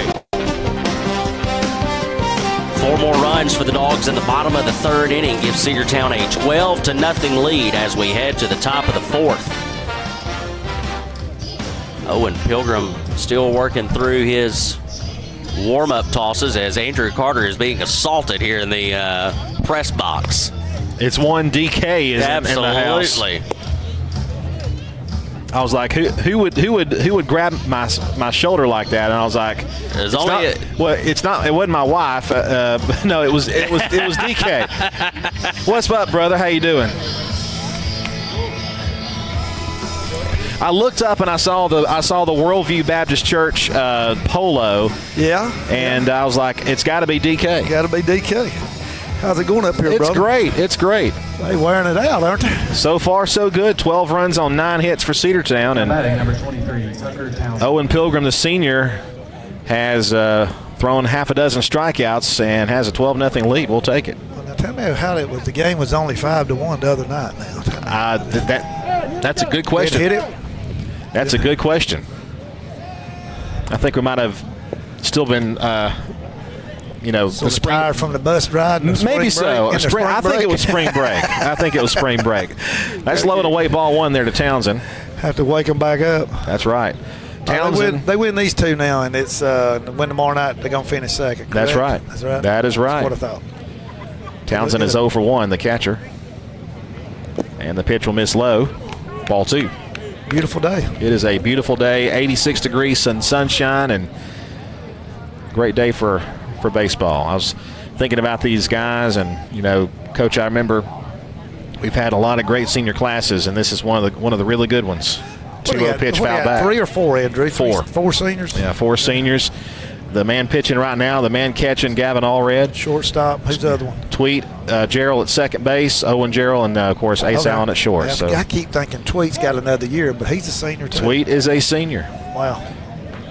4 more runs for the Dogs in the bottom of the 3rd inning gives Cedartown a 12-0 lead as we head to the top of the 4th. Owen Pilgrim still working through his warm-up tosses as Andrew Carter is being assaulted here in the press box. It's one DK in the house. Absolutely. I was like, who would grab my shoulder like that? And I was like, it wasn't my wife. No, it was DK. What's up, brother? How you doing? I looked up and I saw the Worldview Baptist Church polo. Yeah. And I was like, it's got to be DK. Got to be DK. How's it going up here, brother? It's great. They wearing it out, aren't they? So far, so good. 12 runs on 9 hits for Cedartown. And number 23, Owen Pilgrim, the senior, has thrown half a dozen strikeouts and has a 12-0 lead. We'll take it. Well, now tell me how it was. The game was only 5-1 the other night. Now, that's a good question. It hit it. That's a good question. I think we might have still been the spring. Tired from the bus ride. Maybe so. I think it was spring break. I think it was spring break. That's low and away ball one there to Townsend. Have to wake them back up. That's right. Townsend. They win these two now, and it's win tomorrow night. They're gonna finish second. Correct? That's right. That's right. That is right. That's what I thought. Townsend is 0 for 1, the catcher. And the pitch will miss low. Ball 2. Beautiful day. It is a beautiful day, 86 degrees and sunshine, and great day for baseball. I was thinking about these guys, and Coach, I remember we've had a lot of great senior classes, and this is one of the really good ones. 2-0 pitch foul back. 3 or 4, Andrew? 4. 4 seniors? Yeah, 4 seniors. The man pitching right now, the man catching, Gavin Allred. Shortstop. Who's the other one? Tweet, Gerald at second base, Owen Gerald, and, of course, Ace Allen at short. Yeah, I keep thinking Tweet's got another year, but he's a senior, too. Tweet is a senior. Wow.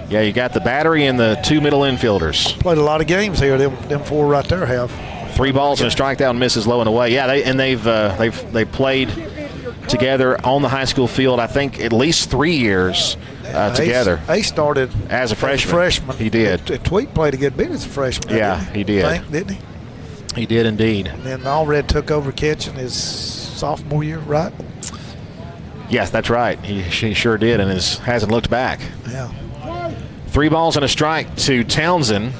Yeah, you got the battery and the 2 middle infielders. Played a lot of games here, them 4 right there have. 3 balls and a strikeout and misses low and away. Yeah, they've played together on the high school field, I think, at least 3 years together. Ace started as a freshman. He did. Tweet played a good bit as a freshman. Yeah, he did. Didn't he? He did indeed. And then Allred took over catching his sophomore year, right? Yes, that's right. He sure did, and hasn't looked back. Yeah. 3 balls and a strike to Townsend.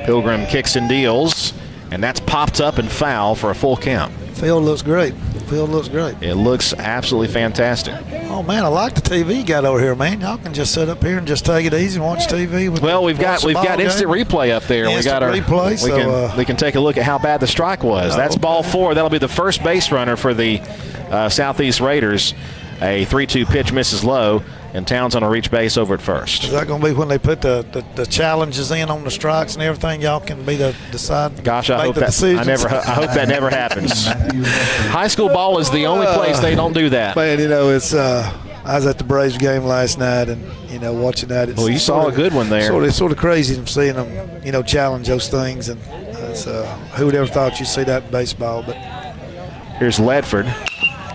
Pilgrim kicks and deals, and that's popped up and foul for a full count. Field looks great. It looks absolutely fantastic. Oh, man, I like the TV you got over here, man. Y'all can just sit up here and just take it easy and watch TV. We've got instant replay up there. We can take a look at how bad the strike was. That's ball 4. That'll be the first base runner for the Southeast Raiders. A 3-2 pitch misses low, and Townsend will reach base over at first. Is that going to be when they put the challenges in on the strikes and everything? Y'all can be the decide. Gosh, I hope that never happens. High school ball is the only place they don't do that. Man, it's I was at the Braves game last night, and watching that. It's you saw a good one there. It's sort of crazy them seeing them, challenge those things, and who would ever thought you'd see that in baseball? But here's Ledford.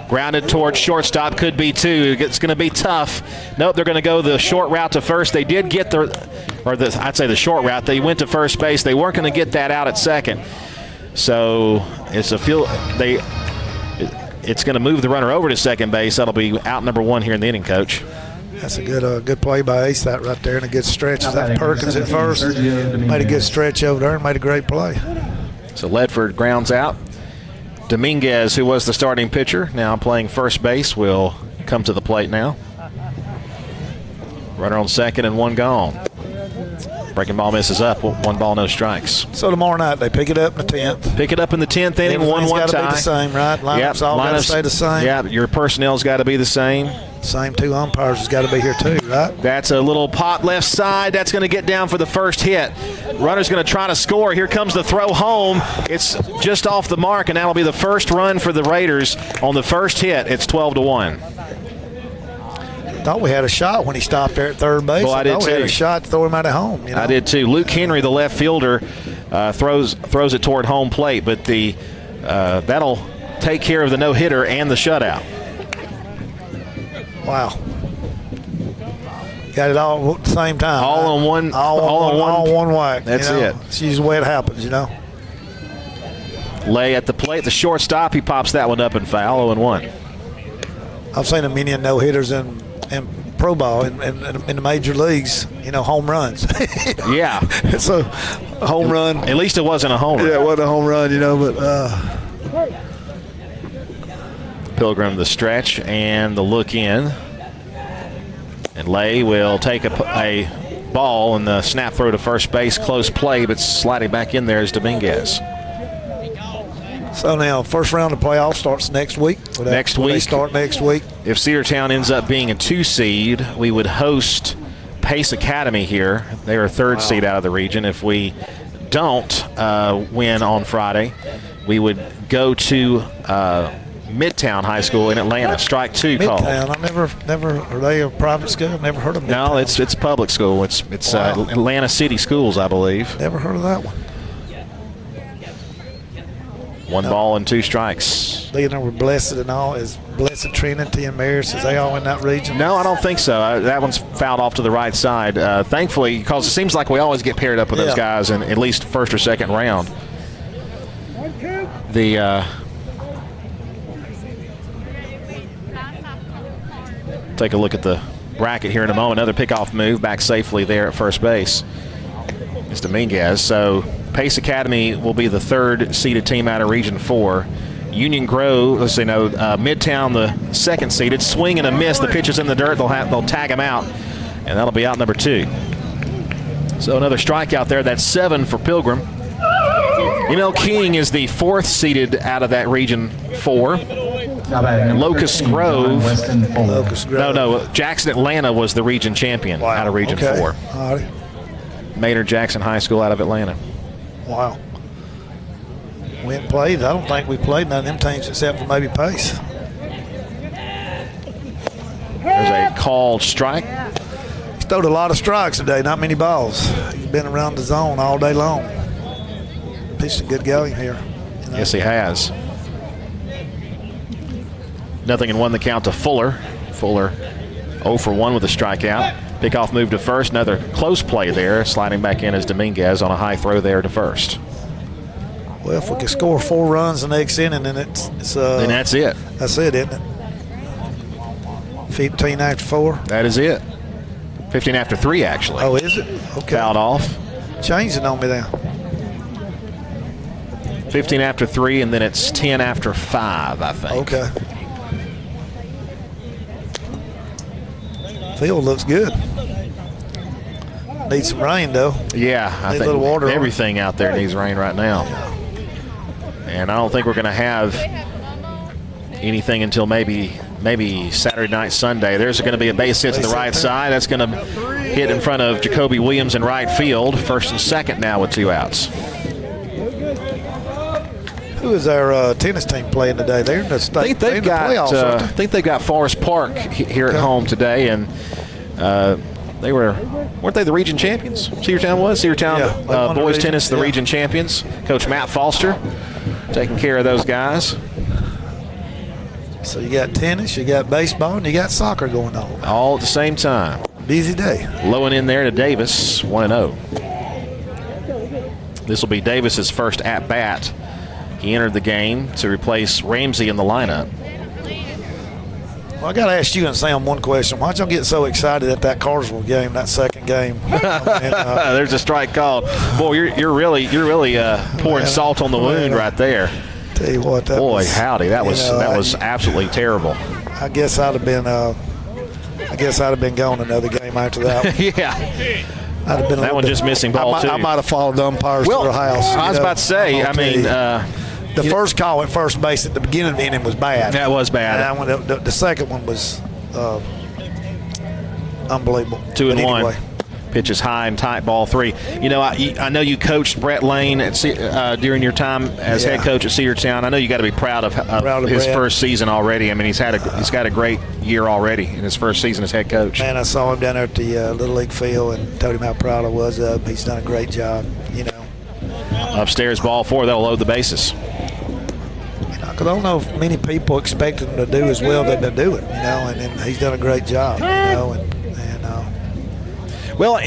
Grounded towards shortstop, could be 2. It's going to be tough. Nope, they're going to go the short route to first. They did get I'd say the short route. They went to first base. They weren't going to get that out at second. So it's it's going to move the runner over to second base. That'll be out number 1 here in the inning, Coach. That's a good play by Ace that right there, and a good stretch. That Perkins at first made a good stretch over there and made a great play. So Ledford grounds out. Dominguez, who was the starting pitcher, now playing first base, will come to the plate now. Runner on second and 1 gone. Breaking ball misses up. 1 ball, no strikes. So tomorrow night they pick it up in the 10th. Pick it up in the 10th inning, 1-1 tie. Got to be the same, right? Lineups all got to stay the same. Yeah, your personnel's got to be the same. Same 2 umpires has got to be here too, right? That's a little pop left side. That's going to get down for the first hit. Runner's going to try to score. Here comes the throw home. It's just off the mark, and that'll be the first run for the Raiders on the first hit. It's 12-1. Thought we had a shot when he stopped there at third base. Well, I did too. We had a shot to throw him out of home. I did too. Luke Henry, the left fielder, throws it toward home plate, but that'll take care of the no-hitter and the shutout. Wow. Got it all at the same time. All on one. All one whack. That's it. It's usually the way it happens, Lay at the plate. The shortstop, he pops that one up and foul. 0-1. I've seen a many no-hitters in pro ball in the major leagues, home runs. Yeah. It's a home run. At least it wasn't a home run. Yeah, it wasn't a home run, but Pilgrim the stretch and the look in. And Lay will take a ball and the snap throw to first base. Close play, but sliding back in there is Dominguez. So now, first round of playoffs starts next week. They start next week. If Cedartown ends up being a 2 seed, we would host Pace Academy here. They are a 3rd seed out of the region. If we don't win on Friday, we would go to Midtown High School in Atlanta. Strike 2 call. Midtown. I never. Are they a private school? I've never heard of Midtown. No, it's public school. It's Atlanta City Schools, I believe. Never heard of that one. 1 ball and 2 strikes. being over Blessed and all? Is Blessed Trinity and Marist, is they all in that region? No, I don't think so. That one's fouled off to the right side. Thankfully, because it seems like we always get paired up with those guys in at least first or second round. Take a look at the bracket here in a moment. Another pickoff move back safely there at first base. It's Dominguez. So Pace Academy will be the third seeded team out of Region 4. Union Grove, Midtown the second seeded. Swing and a miss. The pitch is in the dirt. They'll tag him out, and that'll be out number 2. So another strikeout there. That's 7 for Pilgrim. ML King is the 4th seeded out of that Region 4. Locust Grove. No, Jackson Atlanta was the region champion out of Region 4. Maynard Jackson High School out of Atlanta. Wow. We hadn't played. I don't think we played none of them teams except for maybe Pace. There's a called strike. He's thrown a lot of strikes today, not many balls. He's been around the zone all day long. Pitched a good game here. Yes, he has. 0-1 the count to Fuller. Fuller 0 for 1 with a strikeout. Pickoff move to first. Another close play there. Sliding back in as Dominguez on a high throw there to first. Well, if we can score 4 runs the next inning, then it's then that's it. That's it, isn't it? 15 after 4. That is it. 15 after 3, actually. Oh, is it? Okay. Fouled off. Changing on me there. 15 after 3, and then it's 10 after 5, I think. Okay. Field looks good. Needs some rain, though. Yeah, I think a little water everything out there needs rain right now. And I don't think we're going to have anything until maybe Saturday night, Sunday. There's going to be a base hit to the right side. That's going to hit in front of Jacoby Williams in right field. First and second now with 2 outs. Who is our tennis team playing today? They're in the state. I think they've got Forest Park here at home today, and weren't they the region champions? Cedartown was Cedartown boys tennis, the region champions. Coach Matt Foster taking care of those guys. So you got tennis, you got baseball, and you got soccer going on. All at the same time. Busy day. Low and in there to Davis, 1-0. This will be Davis's first at bat. He entered the game to replace Ramsey in the lineup. Well, I got to ask you and Sam one question. Why'd y'all get so excited at that Carsville game, that second game? There's a strike called. Boy, you're really pouring salt on the wound right there. Tell you what, that was absolutely terrible. I guess I'd have been gone another game after that. Yeah. I'd have been that one just missing ball too. I might have followed the umpires to their house. I was about to say. The first call at first base at the beginning of the inning was bad. That was bad. And the second one was unbelievable. 2-1. Anyway. Pitches high and tight, ball 3. I know you coached Brett Lane during your time as head coach at Cedartown. I know you got to be proud of his first season already. I mean, he's got a great year already in his first season as head coach. Man, I saw him down there at the Little League field and told him how proud I was of him. He's done a great job. Upstairs, ball 4. That'll load the bases. Because I don't know if many people expected him to do as well that they're doing, and he's done a great job, Well,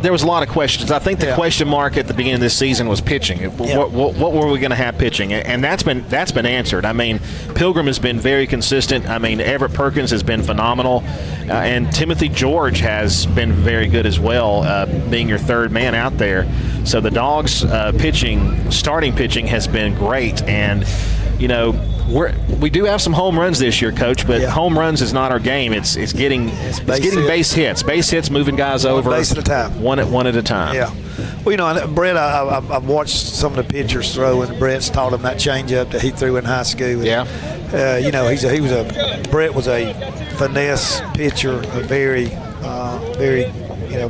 there was a lot of questions. I think the question mark at the beginning of this season was pitching. What were we going to have pitching? And that's been answered. I mean, Pilgrim has been very consistent. I mean, Everett Perkins has been phenomenal. And Timothy George has been very good as well, being your third man out there. So the Dogs' starting pitching has been great. And, we do have some home runs this year, Coach, but home runs is not our game. It's getting base hits. Base hits, moving guys over. One base at a time. One at a time. Yeah. Well, Brett, I've watched some of the pitchers throw, and Brett's taught him that changeup that he threw in high school. And, Brett was a finesse pitcher, a very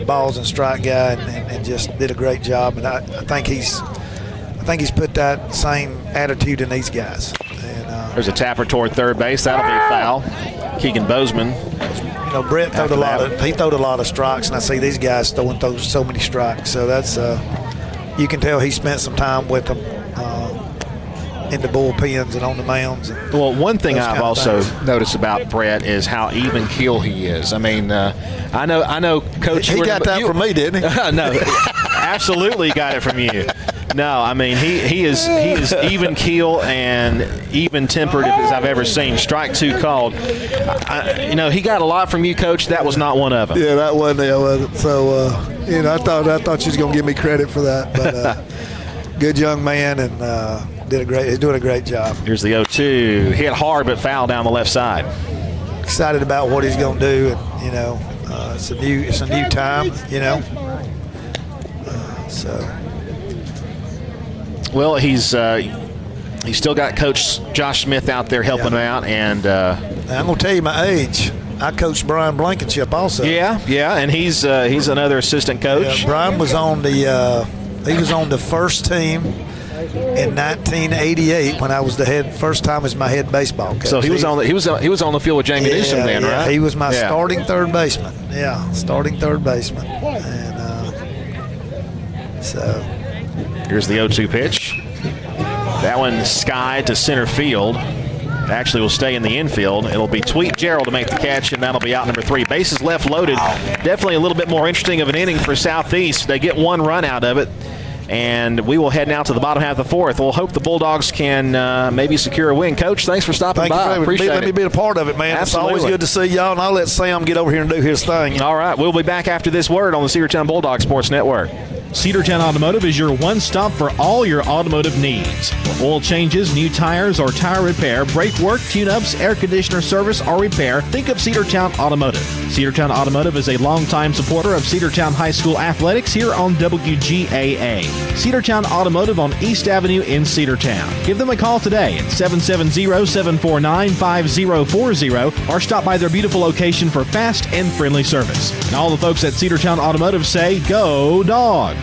balls and strike guy, and just did a great job. And I think he's put that same attitude in these guys. And, there's a tapper toward third base. That'll be a foul. Keegan Bozeman. Brett throwed a lot of strikes, and I see these guys throwing so many strikes. So that's you can tell he spent some time with them in the bullpens and on the mounds. And well, one thing I've also noticed about Brett is how even keel he is. I mean, I know, Coach. He got that from me, didn't he? No, absolutely got it from you. No, I mean he is even keel and even tempered as I've ever seen. Strike 2 called. He got a lot from you, Coach. That was not one of them. Yeah, that wasn't it, was it? So I thought she was gonna give me credit for that, but good young man and he's doing a great job. Here's the 0-2, hit hard but foul down the left side. Excited about what he's gonna do, and it's a new time, so. Well, he's still got Coach Josh Smith out there helping him out, and I'm gonna tell you my age. I coached Brian Blankenship also. Yeah, and he's another assistant coach. Yeah, Brian was on the first team in 1988 when I was first time as my head baseball coach. So he was on the field with Jamie Newsom then, right? He was my starting third baseman. Yeah, starting third baseman, and so. Here's the 0-2 pitch. That one skied to center field. Actually will stay in the infield. It'll be Tweet Gerald to make the catch, and that'll be out number 3. Bases left loaded. Definitely a little bit more interesting of an inning for Southeast. They get 1 run out of it, and we will head now to the bottom half of the 4th. We'll hope the Bulldogs can maybe secure a win. Coach, thanks for stopping by. Appreciate it. Let me be a part of it, man. Absolutely. It's always good to see y'all, and I'll let Sam get over here and do his thing. All right, we'll be back after this word on the Cedartown Bulldogs Sports Network. Cedartown Automotive is your one-stop for all your automotive needs. For oil changes, new tires, or tire repair, brake work, tune-ups, air conditioner service, or repair, think of Cedartown Automotive. Cedartown Automotive is a longtime supporter of Cedartown High School athletics here on WGAA. Cedartown Automotive on East Avenue in Cedartown. Give them a call today at 770-749-5040 or stop by their beautiful location for fast and friendly service. And all the folks at Cedartown Automotive say, go Dogs!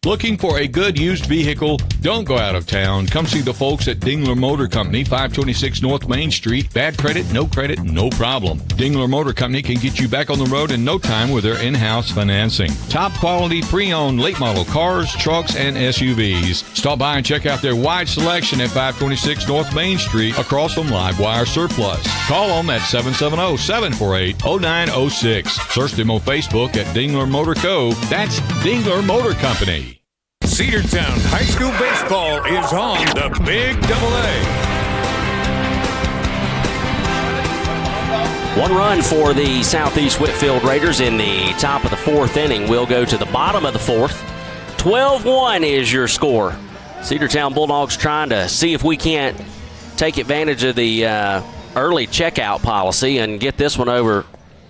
Looking for a good used vehicle? Don't go out of town. Come see the folks at Dingler Motor Company, 526 North Main Street. Bad credit, no problem. Dingler Motor Company can get you back on the road in no time with their in-house financing. Top quality pre-owned late model cars, trucks, and SUVs. Stop by and check out their wide selection at 526 North Main Street across from Livewire Surplus. Call them at 770-748-0906. Search them on Facebook at Dingler Motor Co. That's Dingler Motor Company. Cedartown High School baseball is on the Big AA. 1 run for the Southeast Whitfield Raiders in the top of the 4th inning. We'll go to the bottom of the 4th. 12-1 is your score. Cedartown Bulldogs trying to see if we can't take advantage of the early checkout policy and get this one over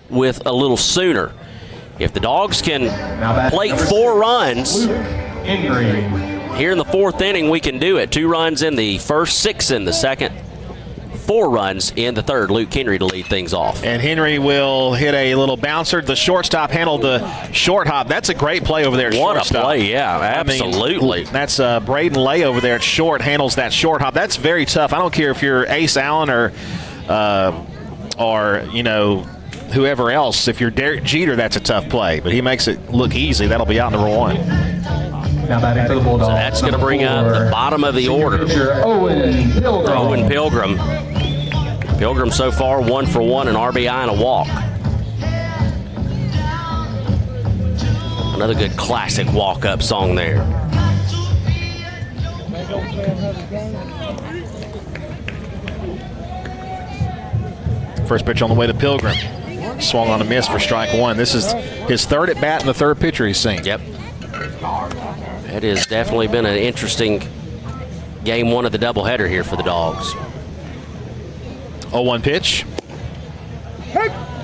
with a little sooner. If the Dogs can plate 4 runs here in the 4th inning, we can do it. 2 runs in the first, 6 in the second, 4 runs in the third. Luke Henry to lead things off. And Henry will hit a little bouncer. The shortstop handled the short hop. That's a great play over there at shortstop. What a play, yeah, absolutely. I mean, that's Braden Lay over there at short, handles that short hop. That's very tough. I don't care if you're Ace Allen or whoever else. If you're Derek Jeter, that's a tough play. But he makes it look easy. That'll be out number 1. Now batting for the Bulldogs. So that's going to bring up the bottom of the order. Owen Pilgrim. Pilgrim so far 1 for 1, an RBI and a walk. Another good classic walk-up song there. First pitch on the way to Pilgrim. Swung on a miss for strike 1. This is his 3rd at bat and the 3rd pitcher he's seen. Yep. It has definitely been an interesting game 1 of the doubleheader here for the Dogs. 0-1 pitch.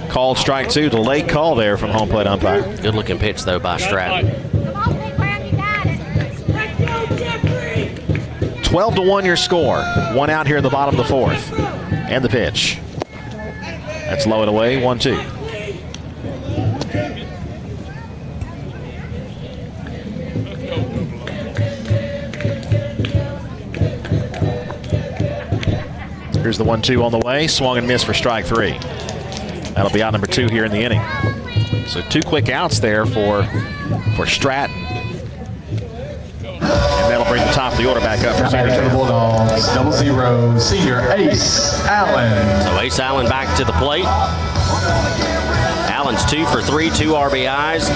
Called strike 2. Delayed call there from home plate umpire. Good looking pitch though by Stratton. 12-1 your score. 1 out here in the bottom of the 4th. And the pitch. That's low and away. 1-2. Here's the 1-2 on the way. Swung and missed for strike 3. That'll be out number 2 here in the inning. So 2 quick outs there for Stratton. And that'll bring the top of the order back up for Back to the Bulldogs, 0-0, senior Ace Allen. So Ace Allen back to the plate. Allen's 2 for 3, 2 RBIs,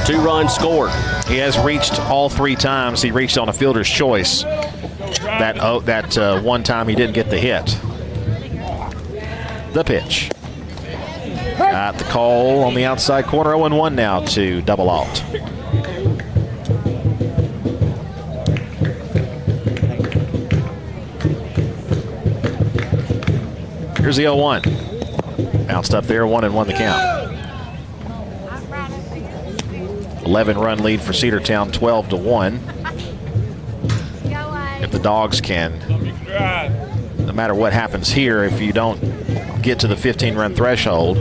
2 runs scored. He has reached all 3 times. He reached on a fielder's choice. That one time he didn't get the hit. The pitch. Got the call on the outside corner. 0-1 now to Double Alt. Here's the 0-1. Bounced up there, 1-1 the count. 11-run lead for Cedartown, 12-1. If the Dogs can, no matter what happens here, if you don't get to the 15-run threshold,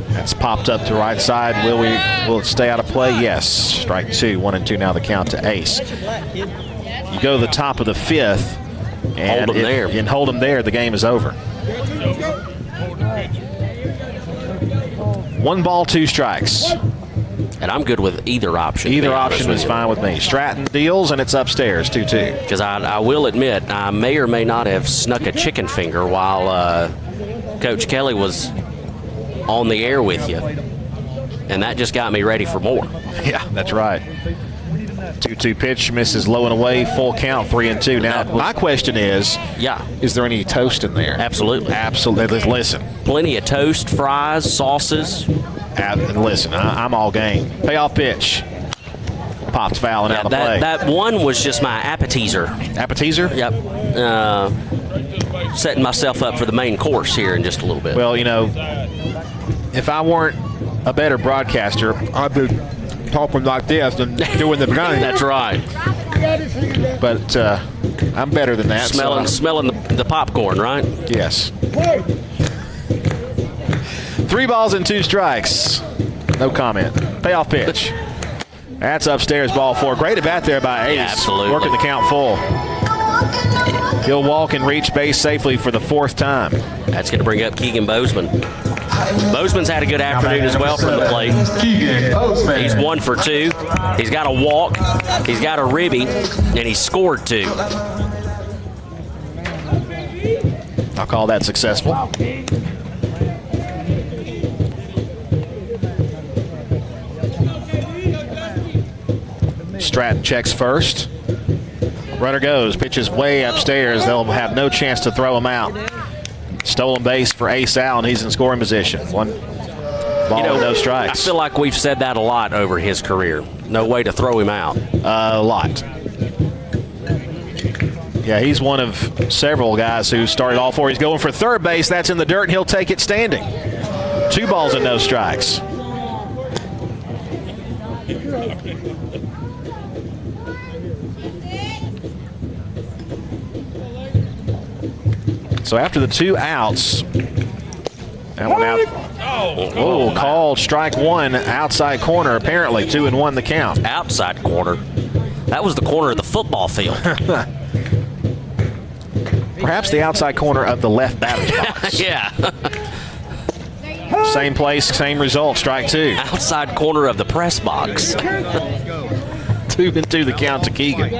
that's popped up to right side. Will it stay out of play? Yes. Strike 2, 1-2 now the count to Ace. You go to the top of the 5th, and hold them there, the game is over. 1 ball, 2 strikes. And I'm good with either option. Either option is fine with me. Stratton deals, and it's upstairs, 2-2. Because I will admit, I may or may not have snuck a chicken finger while Coach Kelly was on the air with you. And that just got me ready for more. Yeah, that's right. 2-2 pitch, misses low and away, full count, 3-2. Now, my question is, is there any toast in there? Absolutely. Absolutely. Listen. Plenty of toast, fries, sauces. And listen, I'm all game. Payoff pitch. Pops fouling out of play. That one was just my appetizer. Appetizer? Yep. Setting myself up for the main course here in just a little bit. Well, you know, if I weren't a better broadcaster, I'd be talking like this and doing the beginning. That's right. But I'm better than that. Smelling the popcorn, right? Yes. 3 balls and 2 strikes. No comment. Payoff pitch. That's upstairs, ball 4. Great at bat there by Ace. Yeah, absolutely. Working the count full. He'll walk and reach base safely for the 4th time. That's going to bring up Keegan Bozeman. Bozeman's had a good afternoon as well from the plate. He's 1 for 2. He's got a walk. He's got a ribby, and he's scored 2. I'll call that successful. Stratton checks first. Runner goes, pitches way upstairs. They'll have no chance to throw him out. Stolen base for Ace Allen. He's in scoring position. 1 ball, no strikes. I feel like we've said that a lot over his career. No way to throw him out. A lot. Yeah, he's one of several guys who started all 4. He's going for third base. That's in the dirt, and he'll take it standing. 2 balls and no strikes. So after the 2 outs, that one out. Oh, called strike 1, outside corner, apparently. 2-1 the count. Outside corner? That was the corner of the football field. Perhaps the outside corner of the left batter's box. Yeah. Same place, same result, strike 2. Outside corner of the press box. 2-2 the count to Keegan.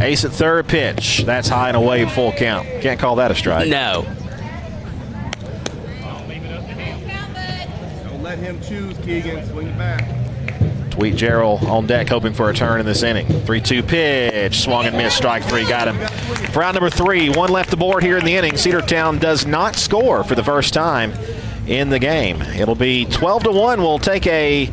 Ace at third pitch. That's high and away, full count. Can't call that a strike. No. Don't let him choose, Keegan. Swing it back. Tweet Gerald on deck, hoping for a turn in this inning. 3-2 pitch. Swung and missed. Strike 3. Got him. For round number 3, 1 left to board here in the inning. Cedartown does not score for the first time in the game. It'll be 12-1. We'll take a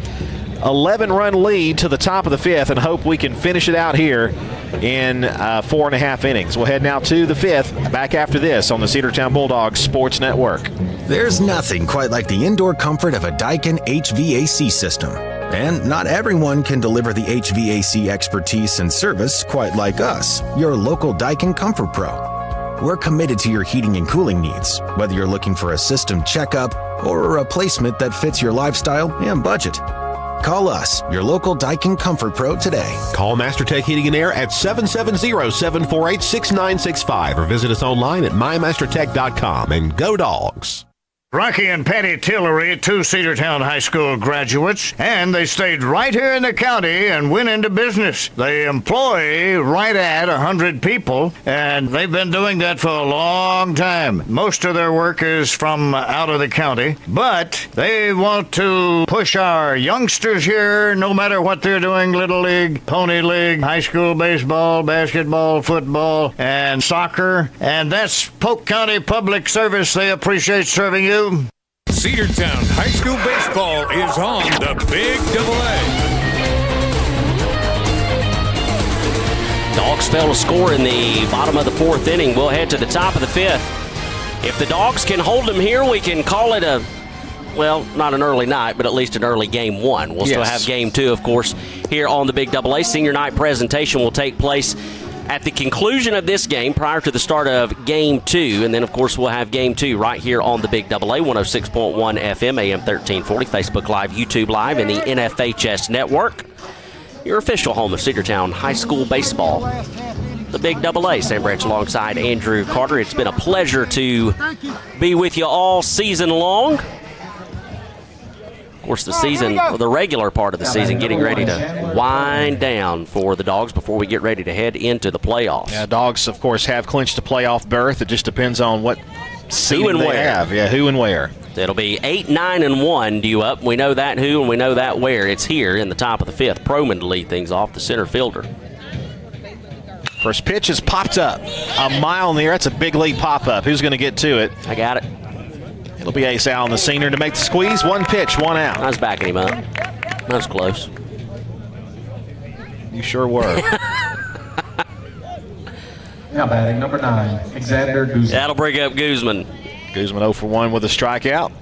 11-run lead to the top of the 5th and hope we can finish it out here in 4.5 innings. We'll head now to the 5th. Back after this on the Cedartown Bulldogs Sports Network. There's nothing quite like the indoor comfort of a Daikin HVAC system. And not everyone can deliver the HVAC expertise and service quite like us, your local Daikin Comfort Pro. We're committed to your heating and cooling needs, whether you're looking for a system checkup or a replacement that fits your lifestyle and budget. Call us, your local Daikin Comfort Pro, today. Call MasterTech Heating and Air at 770-748-6965 or visit us online at mymastertech.com, and go Dogs. Rocky and Patty Tillery, two Cedartown High School graduates, and they stayed right here in the county and went into business. They employ right at 100 people, and they've been doing that for a long time. Most of their work is from out of the county, but they want to push our youngsters here, no matter what they're doing, Little League, Pony League, high school baseball, basketball, football, and soccer, and that's Polk County Public Service. They appreciate serving you. Cedartown High School Baseball is on the Big AA. Dogs fail to score in the bottom of the 4th inning. We'll head to the top of the 5th. If the Dogs can hold them here, we can call it not an early night, but at least an early game 1. We'll still have game 2, of course, here on the Big AA. Senior night presentation will take place at the conclusion of this game, prior to the start of Game 2, and then, of course, we'll have Game 2 right here on the Big AA, 106.1 FM, AM 1340, Facebook Live, YouTube Live, and the NFHS Network. Your official home of Cedartown High School Baseball, the Big AA. Sam Branch alongside Andrew Carter. It's been a pleasure to be with you all season long. Of course, the regular part of the season, getting ready to wind down for the Dogs before we get ready to head into the playoffs. Yeah, Dogs, of course, have clinched a playoff berth. It just depends on what seeding they have. Yeah, who and where. It'll be 8, 9, and 1 due up. We know that who and we know that where. It's here in the top of the 5th. Proman to lead things off, the center fielder. First pitch has popped up. A mile in the air. That's a big league pop-up. Who's going to get to it? I got it. It'll be Ace Allen, the senior, to make the squeeze. 1 pitch, 1 out. I was backing him up. That was close. You sure were. Now batting number 9, Alexander Guzman. That'll bring up Guzman. Guzman 0 for 1 with a strikeout.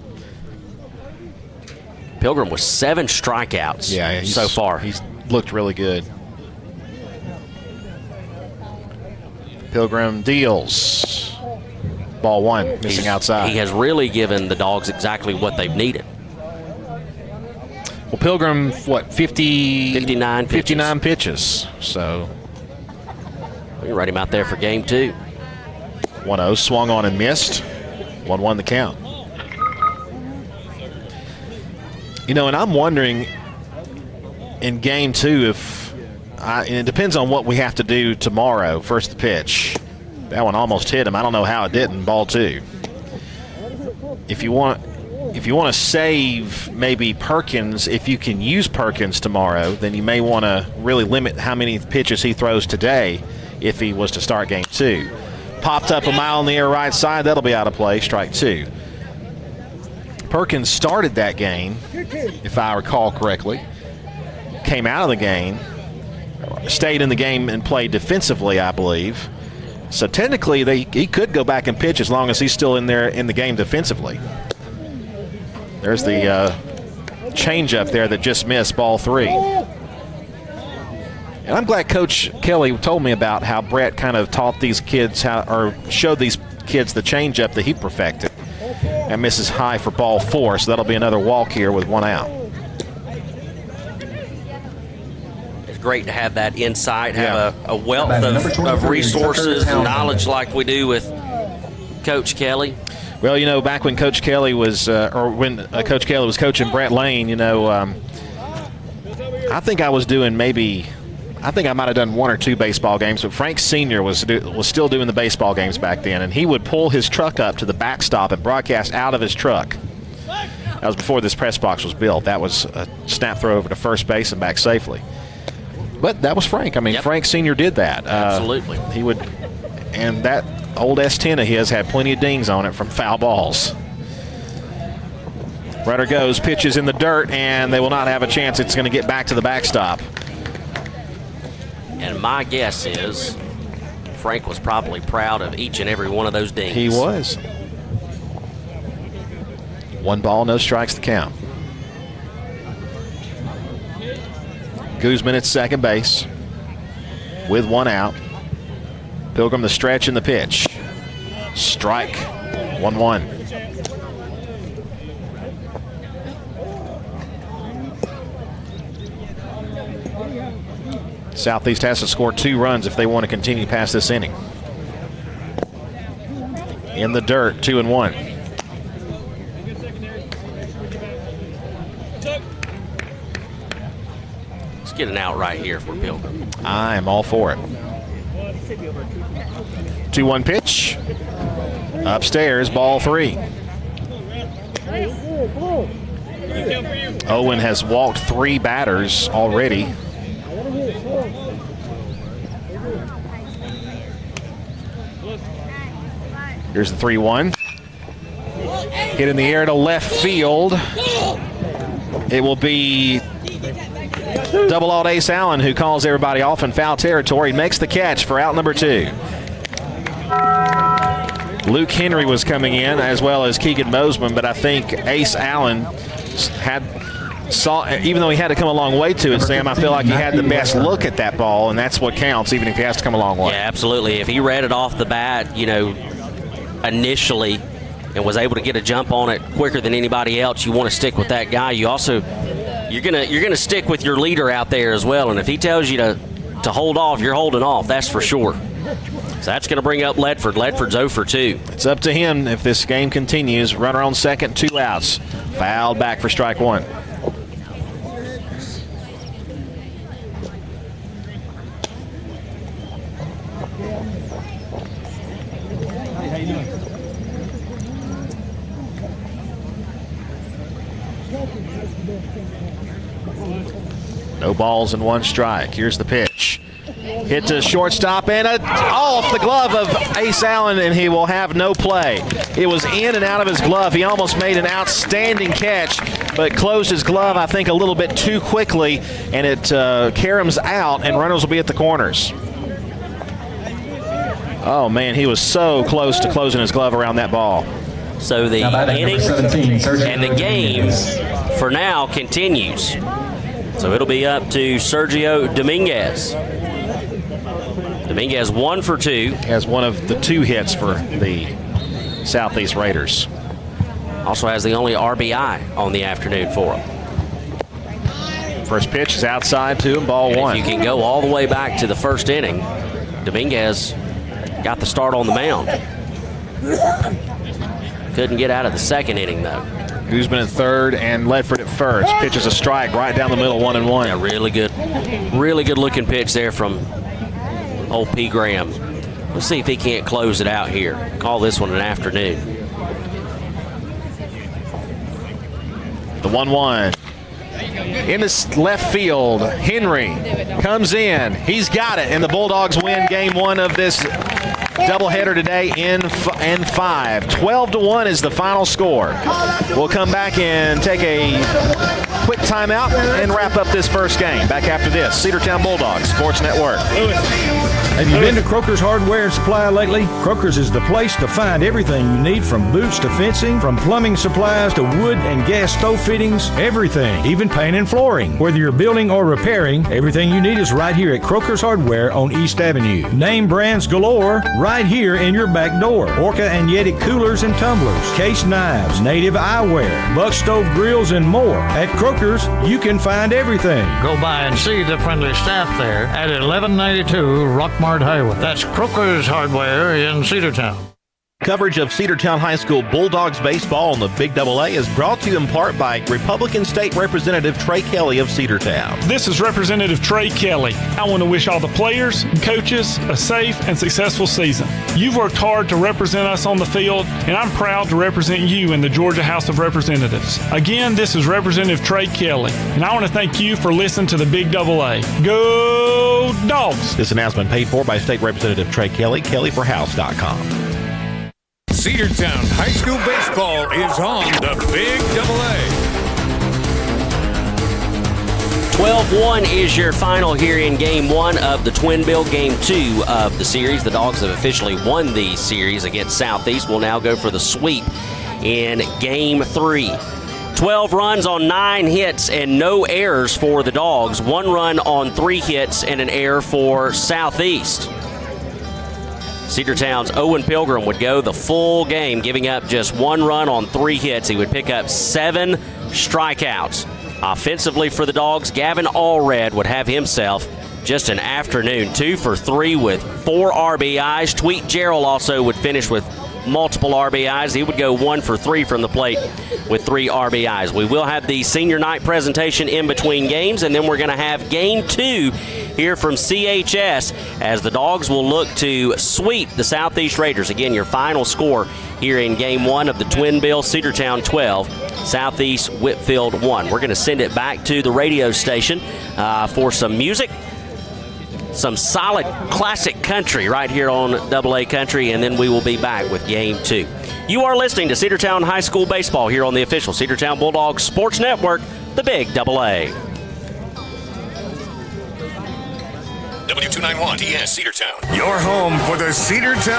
Pilgrim with 7 strikeouts so far. He's looked really good. Pilgrim deals. Ball 1, missing outside. He has really given the Dogs exactly what they've needed. Well, Pilgrim, 59 pitches. So we write him out there for game 2. 1-0, swung on and missed. 1-1 the count. And I'm wondering in game 2 and it depends on what we have to do tomorrow. First the pitch. That one almost hit him. I don't know how it didn't. Ball 2. If you want to save maybe Perkins, if you can use Perkins tomorrow, then you may want to really limit how many pitches he throws today if he was to start game 2. Popped up a mile in the air right side. That'll be out of play. Strike 2. Perkins started that game, if I recall correctly. Came out of the game, stayed in the game and played defensively, I believe. So technically, he could go back and pitch as long as he's still in there in the game defensively. There's the changeup there that just missed, ball 3. And I'm glad Coach Kelly told me about how Brett kind of taught these kids showed these kids the changeup that he perfected. And misses high for ball 4, so that'll be another walk here with 1 out. It's great to have that insight, have a wealth of resources and knowledge like we do with Coach Kelly. Well, back when Coach Kelly was, Coach Kelly was coaching Brett Lane, I think I was doing I think I might have done 1 or 2 baseball games, but Frank Sr. was still doing the baseball games back then, and he would pull his truck up to the backstop and broadcast out of his truck. That was before this press box was built. That was a snap throw over to first base and back safely. But that was Frank. Frank Sr. did that. Absolutely. He would, and that old S10 of his had plenty of dings on it from foul balls. Runner goes, pitches in the dirt, and they will not have a chance. It's going to get back to the backstop. And my guess is Frank was probably proud of each and every one of those dings. He was. 1 ball, no strikes to count. Guzman at second base with 1 out. Pilgrim the stretch and the pitch. Strike. 1-1. Southeast has to score 2 runs if they want to continue past this inning. In the dirt, 2-1. get an out right here for Pilgrim. I am all for it. 2-1 pitch. Upstairs, ball 3. Owen has walked 3 batters already. Here's the 3-1. Hit in the air to left field. It will be double alt Ace Allen who calls everybody off in foul territory. Makes the catch for out number 2. Luke Henry was coming in as well as Keegan Mosman, but I think Ace Allen even though he had to come a long way to it, Sam, I feel like he had the best look at that ball, and that's what counts, even if he has to come a long way. Yeah, absolutely. If he read it off the bat, initially, and was able to get a jump on it quicker than anybody else, you want to stick with that guy. You also, you're gonna stick with your leader out there as well, and if he tells you to hold off, you're holding off. That's for sure. So that's going to bring up Ledford. Ledford's 0 for 2. It's up to him if this game continues. Runner on second, 2 outs. Fouled back for strike 1. No balls and 1 strike. Here's the pitch. Hit to shortstop and off the glove of Ace Allen, and he will have no play. It was in and out of his glove. He almost made an outstanding catch, but closed his glove, I think, a little bit too quickly, and it caroms out, and runners will be at the corners. Oh, man, he was so close to closing his glove around that ball. So the inning and the game for now continues. So it'll be up to Sergio Dominguez. Dominguez 1 for 2. Has one of the 2 hits for the Southeast Raiders. Also has the only RBI on the afternoon for him. First pitch is outside 2 and ball 1. If you can go all the way back to the first inning, Dominguez got the start on the mound. Couldn't get out of the second inning, though. Guzman at third and Ledford at first. Pitches a strike right down the middle, 1-1. Yeah, really good looking pitch there from old P. Graham. Let's see if he can't close it out here. Call this one an afternoon. The 1-1. In the left field, Henry comes in. He's got it, and the Bulldogs win game 1 of this doubleheader today in 5. 12-1 is the final score. We'll come back and take a quick timeout and wrap up this first game. Back after this, Cedartown Bulldogs Sports Network. Have you been to Croker's Hardware and Supply lately? Croker's is the place to find everything you need, from boots to fencing, from plumbing supplies to wood and gas stove fittings, everything, even paint and flooring. Whether you're building or repairing, everything you need is right here at Croker's Hardware on East Avenue. Name brands galore right here in your back door. Orca and Yeti coolers and tumblers, case knives, native eyewear, buck stove grills, and more. At Croker's, you can find everything. Go by and see the friendly staff there at 1192 Rockmart Highway. That's Croker's Hardware in Cedartown. Coverage of Cedartown High School Bulldogs baseball on the Big AA is brought to you in part by Republican State Representative Trey Kelly of Cedartown. This is Representative Trey Kelly. I want to wish all the players and coaches a safe and successful season. You've worked hard to represent us on the field, and I'm proud to represent you in the Georgia House of Representatives. Again, this is Representative Trey Kelly, and I want to thank you for listening to the Big AA. Go Dogs! This announcement paid for by State Representative Trey Kelly, kellyforhouse.com. Cedartown High School baseball is on the Big AA. 12-1 is your final here in Game 1 of the Twin Bill. Game 2 of the series. The Dogs have officially won the series against Southeast. We'll now go for the sweep in Game 3. 12 runs on 9 hits and no errors for the Dogs. 1 run on 3 hits and an error for Southeast. Cedartown's Owen Pilgrim would go the full game, giving up just 1 run on 3 hits. He would pick up 7 strikeouts. Offensively for the Dogs, Gavin Allred would have himself just an afternoon. 2 for 3 with 4 RBIs. Tweet Gerald also would finish with multiple RBIs. He would go 1 for 3 from the plate with 3 RBIs. We will have the senior night presentation in between games, and then we're going to have game 2 here from CHS as the Dogs will look to sweep the Southeast Raiders. Again, your final score here in game 1 of the Twin Bill, Cedartown 12, Southeast Whitfield 1. We're going to send it back to the radio station for some music, some solid classic country right here on AA Country, and then we will be back with game 2. You are listening to Cedartown High School Baseball here on the official Cedartown Bulldogs Sports Network, the Big AA. W291 DS Cedartown. Your home for the Cedartown